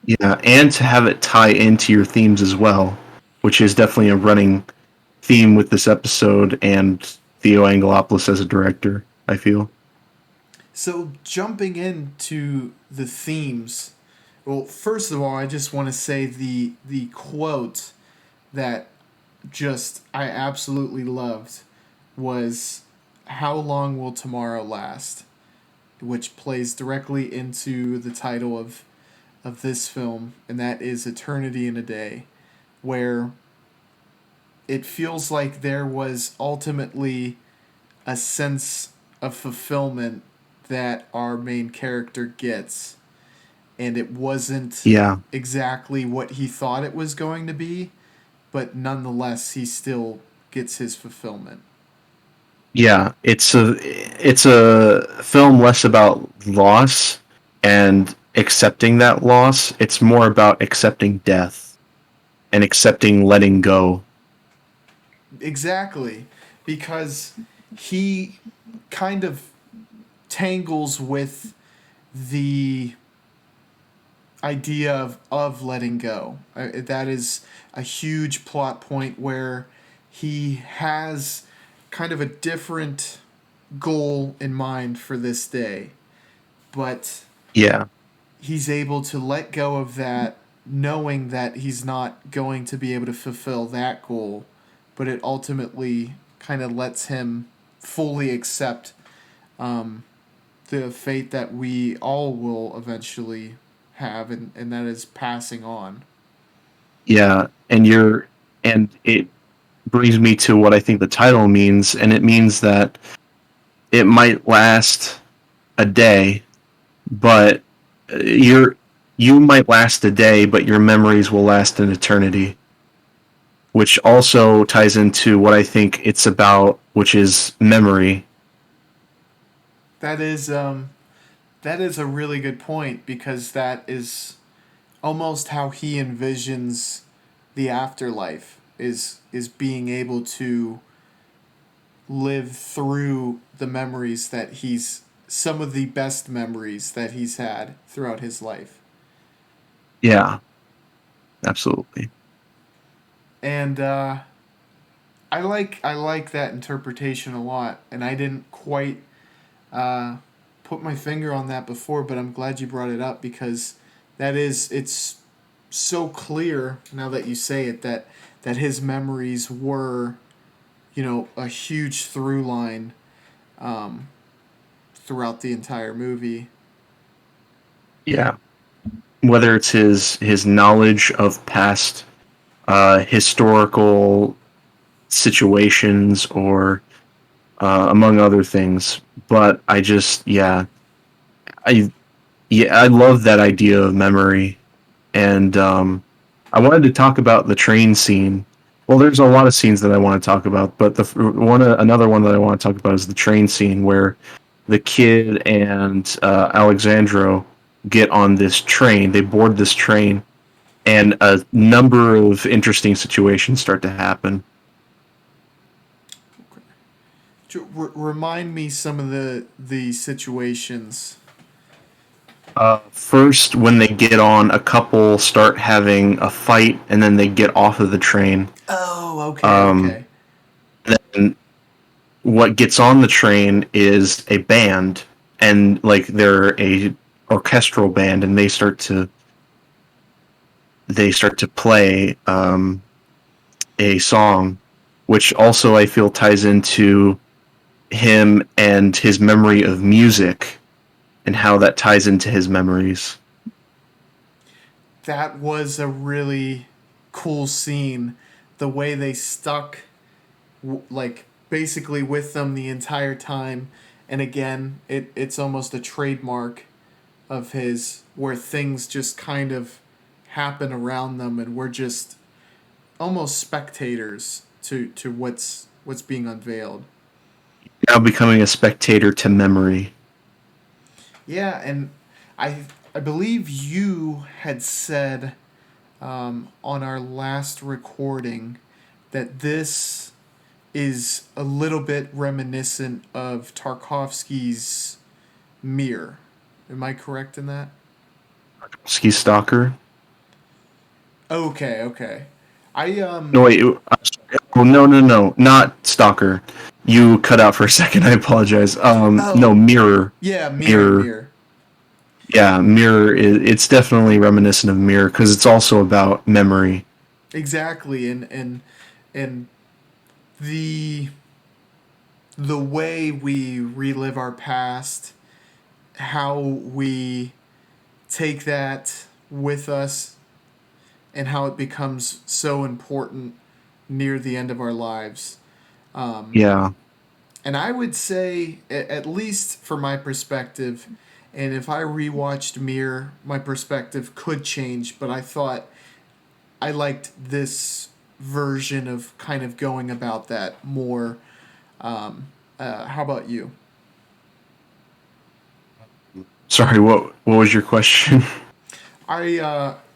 Yeah, and to have it tie into your themes as well, which is definitely a running theme with this episode and Theo Angelopoulos as a director, I feel. So jumping into the themes, well, first of all, I just want to say the quote that just I absolutely loved was "How long will tomorrow last?" which plays directly into the title of this film, and that is Eternity in a Day, where it feels like there was ultimately a sense of fulfillment that our main character gets, and it wasn't Yeah. exactly what he thought it was going to be, but nonetheless, he still gets his fulfillment. Yeah, it's a film less about loss and accepting that loss. It's more about accepting death and accepting letting go. Exactly, because he kind of tangles with the idea of letting go. That is a huge plot point where he has kind of a different goal in mind for this day, but Yeah. he's able to let go of that, knowing that he's not going to be able to fulfill that goal, but it ultimately kind of lets him fully accept um, the fate that we all will eventually have, and that is passing on. Yeah, and it brings me to what I think the title means, and it means that it might last a day, but you're you might last a day, but your memories will last an eternity, which also ties into what I think it's about, which is memory. That is that is a really good point because that is almost how he envisions the afterlife is being able to live through the memories that he's some of the best memories that he's had throughout his life. Yeah, absolutely. And I like that interpretation a lot, and I didn't quite uh, put my finger on that before, but I'm glad you brought it up because it's so clear now that you say it that his memories were, a huge through line um, throughout the entire movie. Yeah, whether it's his knowledge of past historical situations or among other things. But I just I I love that idea of memory, and I wanted to talk about the train scene. Well, there's a lot of scenes that I want to talk about, but another one that I want to talk about is the train scene where the kid and Alexandro get on this train. They board this train, and a number of interesting situations start to happen. Remind me some of the situations. First, when they get on, a couple start having a fight, and then they get off of the train. Oh, okay, Um, okay. then what gets on the train is a band, and like they're a orchestral band, and they start to play a song, which also I feel ties into him and his memory of music and how that ties into his memories. That was a really cool scene. The way they stuck, like, basically with them the entire time. And again, it's almost a trademark of his where things just kind of happen around them and we're just almost spectators to what's being unveiled. Now becoming a spectator to memory. Yeah, and I believe you had said on our last recording that this is a little bit reminiscent of Tarkovsky's Mirror. Am I correct in that? Ski Stalker. Okay, okay. I No, wait. Oh, no, no, no. Not Stalker. You cut out for a second. I apologize. No, oh Mirror. yeah, Mirror, Mirror. Mirror. Yeah, Mirror. It's definitely reminiscent of Mirror because it's also about memory. Exactly, and the the way we relive our past, how we take that with us, and how it becomes so important near the end of our lives. Yeah. And I would say, at least for my perspective, and if I rewatched Mirror, my perspective could change, but I thought I liked this version of kind of going about that more. How about you? Sorry. What was your question?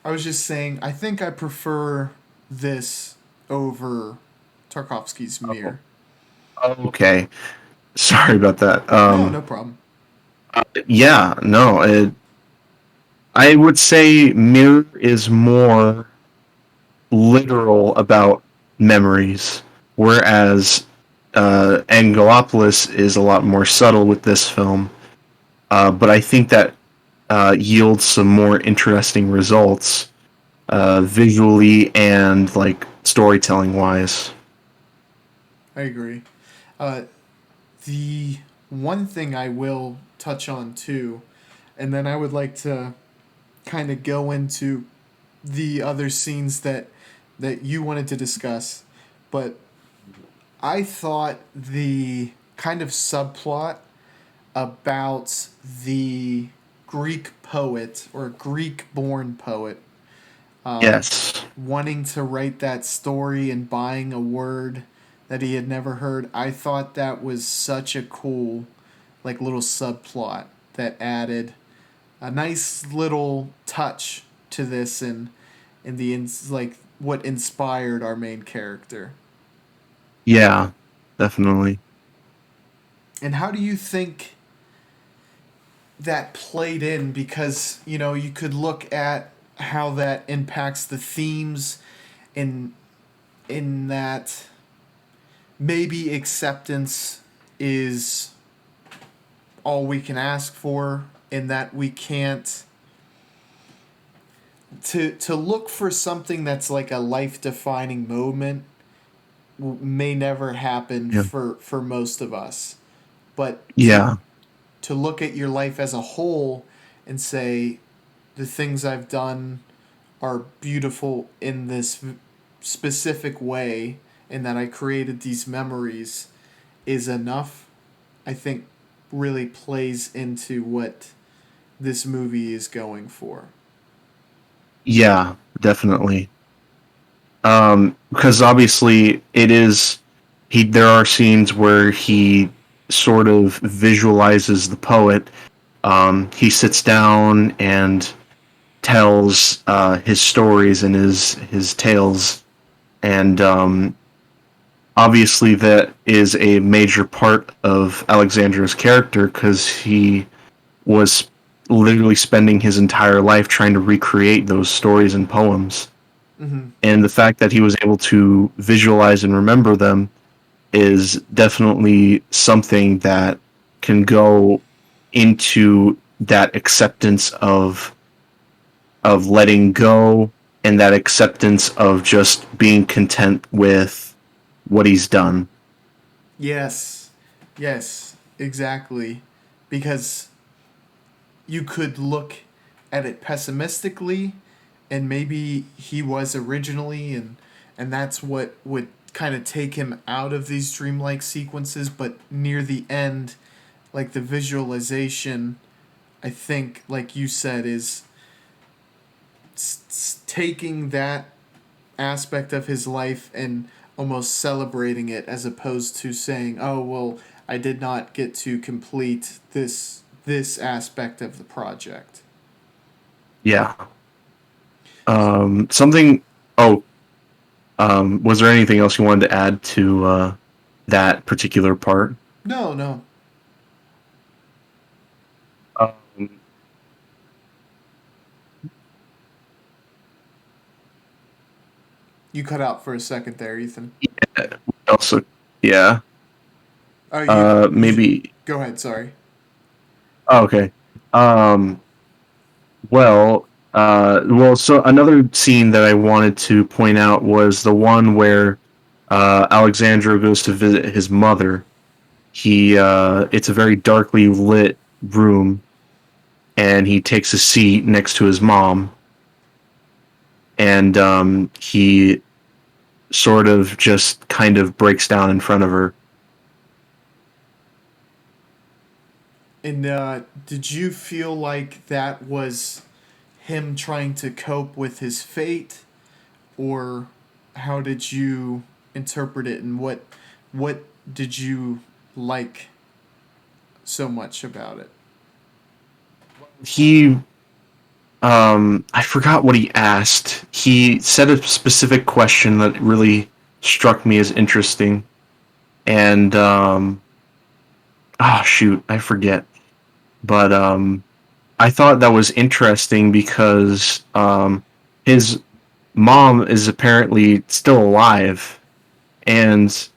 I was just saying I think I prefer this over Tarkovsky's Mirror. Okay. Sorry about that. No, no problem. Yeah. No. I would say Mirror is more literal about memories, whereas Angelopoulos is a lot more subtle with this film. But I think that yields some more interesting results visually and like storytelling wise. I agree. Uh, the one thing I will touch on too, and then I would like to kind of go into the other scenes that you wanted to discuss, but I thought the kind of subplot about the Greek poet or Greek born poet Yes. wanting to write that story and buying a word that he had never heard. I thought that was such a cool, like, little subplot that added a nice little touch to this and like what inspired our main character. Yeah. Definitely. And how do you think that played in? Because you could look at how that impacts the themes in that maybe acceptance is all we can ask for, in that we can't to look for something that's like a life defining moment may never happen Yeah. for most of us, but Yeah. to look at your life as a whole and say the things I've done are beautiful in this specific way and that I created these memories is enough, I think really plays into what this movie is going for. Yeah, definitely. Because obviously it is he. There are scenes where he sort of visualizes the poet. He sits down and tells his stories and his tales, and obviously that is a major part of Alexandra's character because he was literally spending his entire life trying to recreate those stories and poems. Mm-hmm. And the fact that he was able to visualize and remember them is definitely something that can go into that acceptance of letting go and that acceptance of just being content with what he's done. Yes, yes, exactly. Because you could look at it pessimistically, and maybe he was originally, and that's what would kind of take him out of these dreamlike sequences. But near the end, like the visualization, I think, like you said, is taking that aspect of his life and almost celebrating it, as opposed to saying, "Oh well, I did not get to complete this aspect of the project." Yeah. Something. Oh, was there anything else you wanted to add to that particular part? No, no, Um, you cut out for a second there, Ethan. also, yeah. Oh, you Maybe. go ahead. Sorry. Oh, okay. Um, so another scene that I wanted to point out was the one where Alexandra goes to visit his mother. It's a very darkly lit room, and he takes a seat next to his mom, and he sort of just kind of breaks down in front of her. And did you feel like that was him trying to cope with his fate, or how did you interpret it, and what did you like so much about it? He I forgot what he asked. He said a specific question that really struck me as interesting, and shoot, I forget. But I thought that was interesting because his mom is apparently still alive, and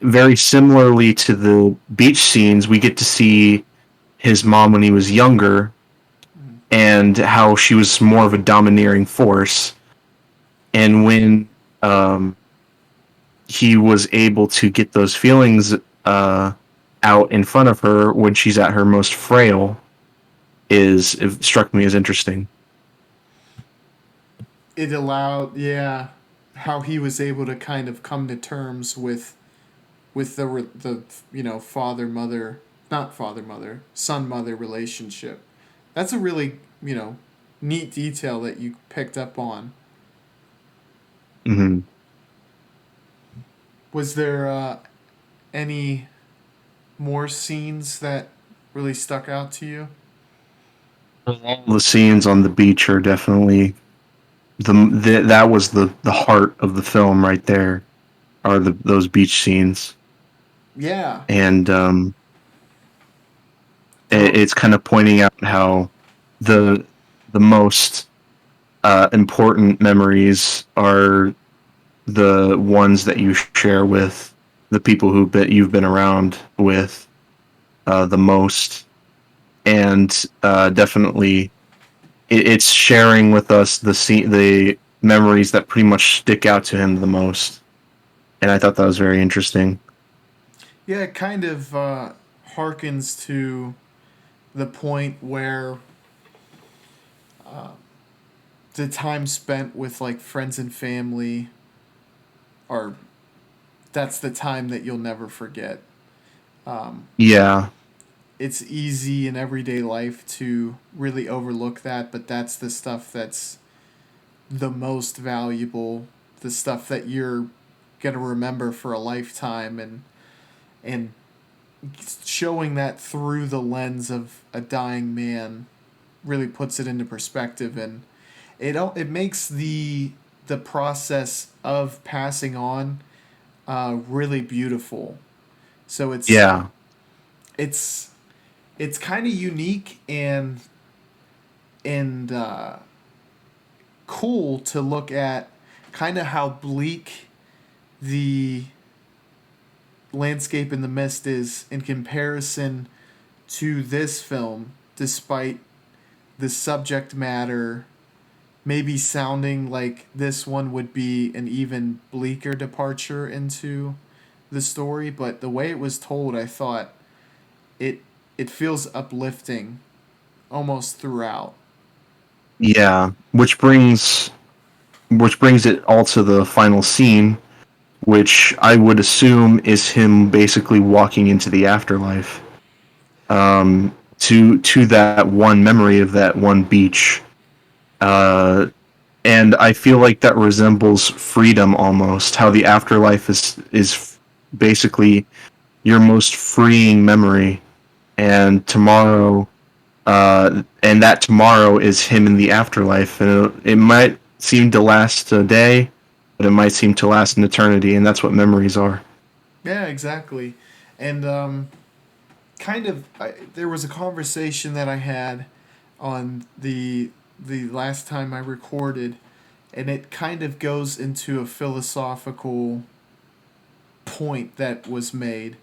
very similarly to the beach scenes, we get to see his mom when he was younger and how she was more of a domineering force. And when um, he was able to get those feelings out in front of her when she's at her most frail, it struck me as interesting. It allowed, yeah, how he was able to kind of come to terms with the father mother, not father mother, son mother relationship. That's a really neat detail that you picked up on. Mm-hmm. Was there any more scenes that really stuck out to you? All the scenes on the beach are definitely that was the heart of the film right there. Are those beach scenes, Yeah, and totally. it's kind of pointing out how the the most important memories are the ones that you share with the people you've been around with the most, and definitely it's sharing with us the memories that pretty much stick out to him the most. And I thought that was very interesting. Yeah, it kind of harkens to the point where the time spent with like friends and family are that's the time that you'll never forget. Um, Yeah, it's easy in everyday life to really overlook that, but that's the stuff that's the most valuable, the stuff that you're gonna remember for a lifetime, and showing that through the lens of a dying man really puts it into perspective, and it makes the process of passing on really beautiful. So yeah, it's it's kind of unique and cool to look at kind of how bleak the landscape in the mist is in comparison to this film, despite the subject matter maybe sounding like this one would be an even bleaker departure into the story, but the way it was told, I thought it it feels uplifting almost throughout. yeah. Which brings it all to the final scene, which I would assume is him basically walking into the afterlife. To that one memory of that one beach. Uh, and I feel like that resembles freedom almost. How the afterlife is basically your most freeing memory, and tomorrow, and that tomorrow is him in the afterlife, and it might seem to last a day, but it might seem to last an eternity, and that's what memories are. Yeah, exactly. And there was a conversation that I had on the last time I recorded, and it kind of goes into a philosophical point that was made,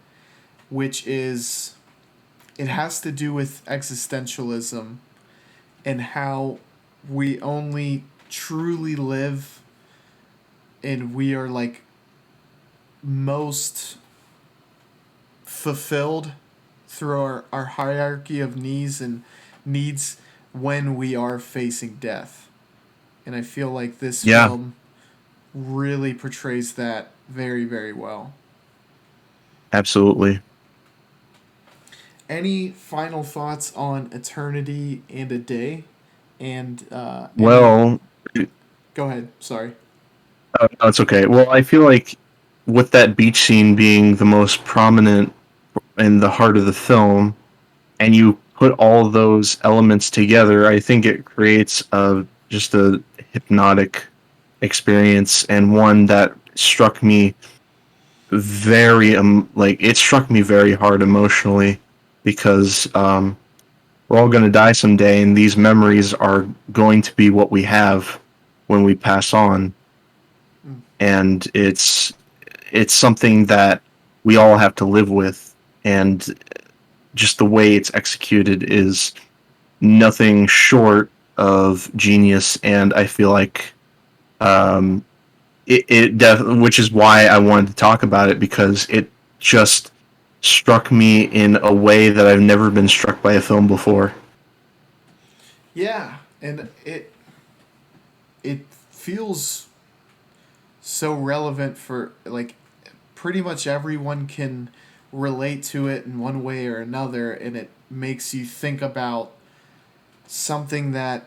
which is it has to do with existentialism and how we only truly live and we are like most fulfilled through our hierarchy of needs when we are facing death. And I feel like this Yeah, film really portrays that very, very well. absolutely. Any final thoughts on Eternity and a Day? And any. Well, Go ahead, sorry. no, it's okay. Well, I feel like with that beach scene being the most prominent in the heart of the film, and you put all those elements together, I think it creates just a hypnotic experience, and one that struck me it struck me very hard emotionally, because we're all going to die someday, and these memories are going to be what we have when we pass on, Mm. and it's something that we all have to live with, and just the way it's executed is nothing short of genius, and I feel like um, which is why I wanted to talk about it, because it just struck me in a way that I've never been struck by a film before. Yeah, and it feels so relevant for like pretty much everyone can relate to it in one way or another, and it makes you think about something that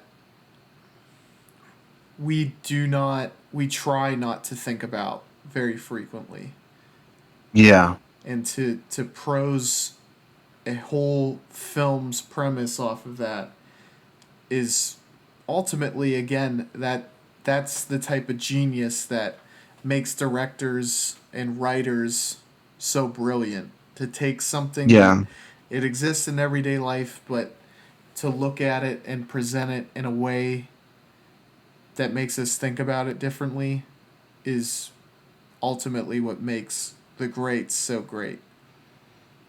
we try not to think about very frequently, Yeah, and to prose a whole film's premise off of that is ultimately again that's the type of genius that makes directors and writers so brilliant, to take something that yeah, it exists in everyday life, but to look at it and present it in a way that makes us think about it differently is ultimately what makes the greats so great.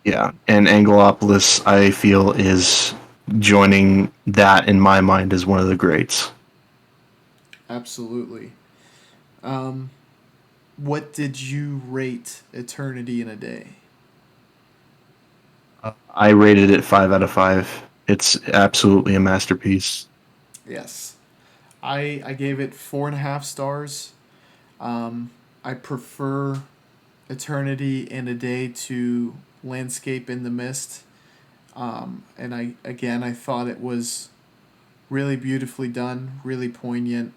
Yeah, and Angelopoulos, I feel, is joining that in my mind as one of the greats. Absolutely. Um, what did you rate Eternity in a Day? I rated it 5 out of 5. It's absolutely a masterpiece. Yes. I gave it 4.5 stars. Um, I prefer Eternity in a Day to Landscape in the Mist. And I thought it was really beautifully done, really poignant,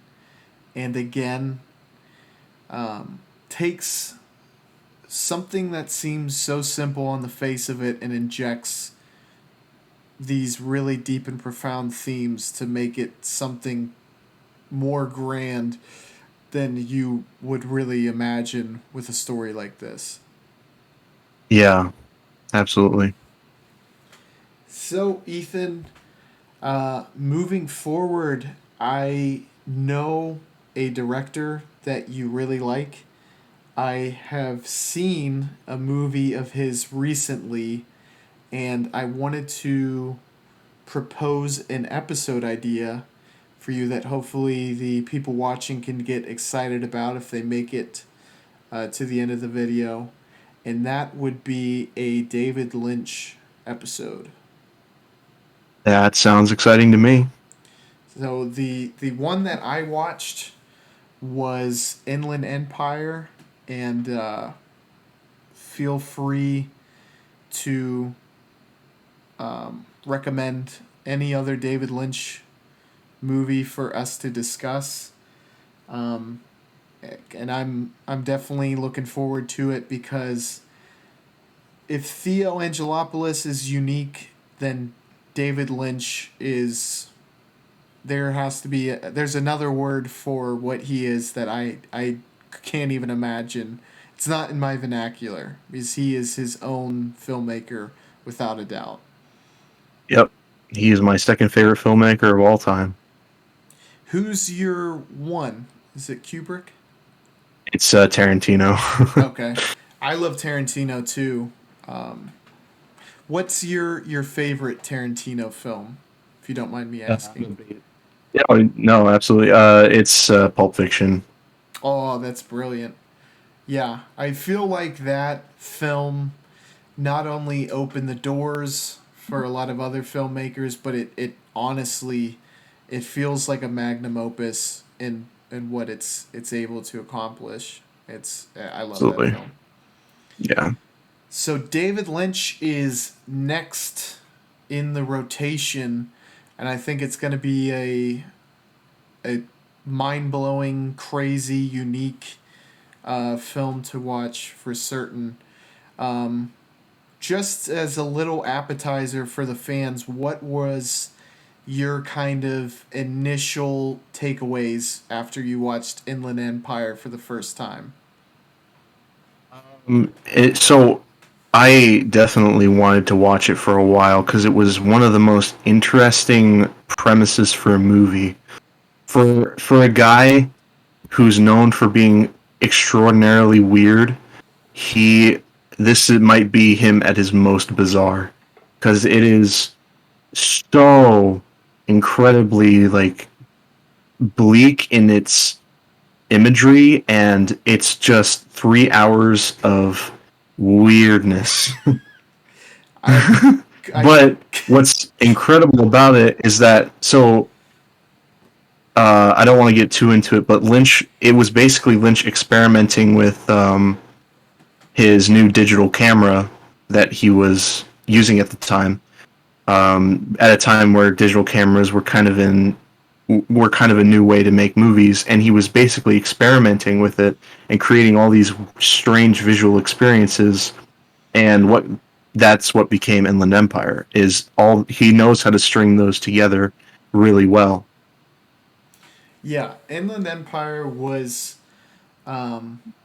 and again, takes something that seems so simple on the face of it and injects these really deep and profound themes to make it something more grand than you would really imagine with a story like this. Yeah, absolutely. So, Ethan, moving forward, I know a director that you really like. I have seen a movie of his recently, and I wanted to propose an episode idea for you that hopefully the people watching can get excited about if they make it to the end of the video. And that would be a David Lynch episode. That sounds exciting to me. So the one that I watched was Inland Empire, and feel free to recommend any other David Lynch movie for us to discuss. Um, and I'm definitely looking forward to it because if Theo Angelopoulos is unique, then David Lynch is. There has to be there's another word for what he is that I can't even imagine. It's not in my vernacular because he is his own filmmaker without a doubt. Yep. He is my second favorite filmmaker of all time. Who's your one? Is it Kubrick? It's Tarantino. Okay, I love Tarantino too. Um, what's your favorite Tarantino film, if you don't mind me asking? Yeah, no, absolutely. It's Pulp Fiction. Oh, that's brilliant. Yeah, I feel like that film not only opened the doors for a lot of other filmmakers, but it honestly it feels like a magnum opus in what it's able to accomplish. I love that Absolutely. film. Yeah. So David Lynch is next in the rotation, and I think it's going to be a mind blowing, crazy, unique film to watch for certain. Um, just as a little appetizer for the fans, what was your kind of initial takeaways after you watched Inland Empire for the first time? So I definitely wanted to watch it for a while because it was one of the most interesting premises for a movie. For a guy who's known for being extraordinarily weird, he this might be him at his most bizarre because it is so incredibly like bleak in its imagery, and it's just 3 hours of weirdness. I I But what's incredible about it is that I don't want to get too into it, but Lynch, it was basically Lynch experimenting with his new digital camera that he was using at the time. At a time where digital cameras were kind of a new way to make movies, and he was basically experimenting with it and creating all these strange visual experiences. And that's what became Inland Empire. Is all he knows how to string those together really well. Yeah, Inland Empire was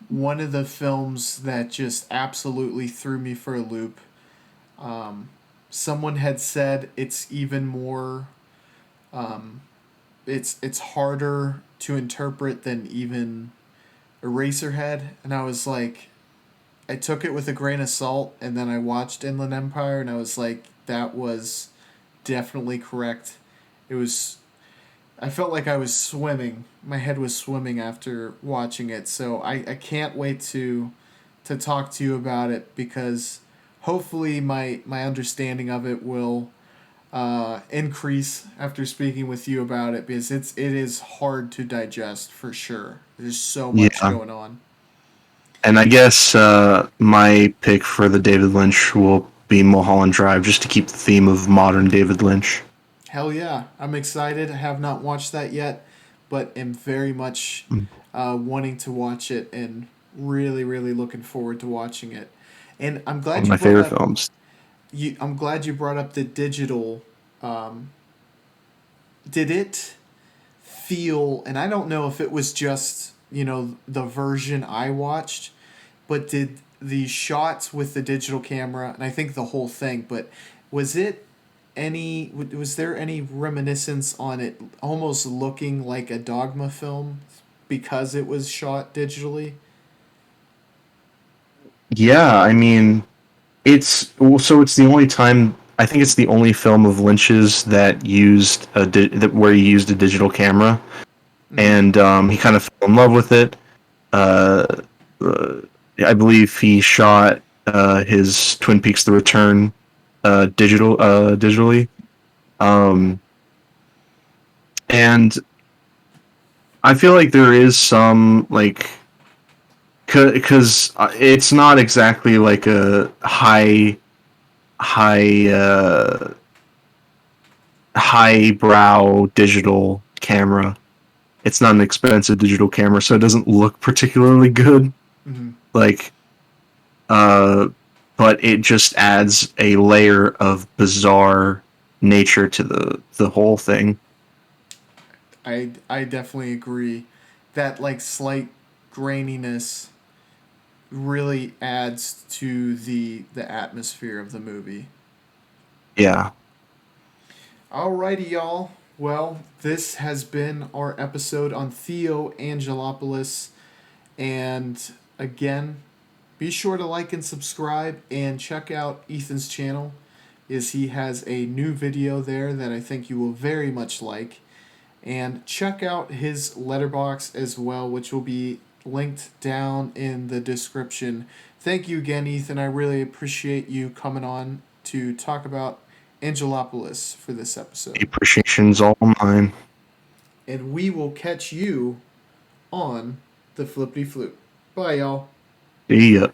one of the films that just absolutely threw me for a loop. someone had said it's even more. Um, it's harder to interpret than even Eraserhead, and I was like, I took it with a grain of salt, and then I watched Inland Empire, and I was like, that was definitely correct. It was. I felt like I was swimming. My head was swimming after watching it, so I can't wait to talk to you about it because hopefully my understanding of it will increase after speaking with you about it because it is hard to digest for sure. There's so much Yeah. going on. And I guess my pick for the David Lynch will be Mulholland Drive, just to keep the theme of modern David Lynch. Hell yeah, I'm excited. I have not watched that yet, but am very much wanting to watch it and really looking forward to watching it. And I'm One of glad you my brought favorite up films. I'm glad you brought up the digital. Um, did it feel? And I don't know if it was just the version I watched, but did the shots with the digital camera and I think the whole thing, but was it was there any reminiscence on it almost looking like a Dogma film because it was shot digitally? Yeah, I mean, it's the only time I think it's the only film of Lynch's that used that where he used a digital camera, Mm-hmm. and he kind of fell in love with it. Uh, uh, I believe he shot his Twin Peaks: The Return digitally, um, and I feel like there is some like because it's not exactly like a high highbrow digital camera. It's not an expensive digital camera, so it doesn't look particularly good. Mm-hmm. Like, uh, but it just adds a layer of bizarre nature to the whole thing. I definitely agree that like slight graininess really adds to the atmosphere of the movie. Yeah, Alrighty, y'all. Well, this has been our episode on Theo Angelopoulos. And again, be sure to like and subscribe and check out Ethan's channel as he has a new video there that I think you will very much like. And check out his letterbox as well, which will be linked down in the description. Thank you again, Ethan. I really appreciate you coming on to talk about Angelopoulos for this the episode. appreciation's all mine. And we will catch you on the Flippity Flute. Bye, y'all. See ya.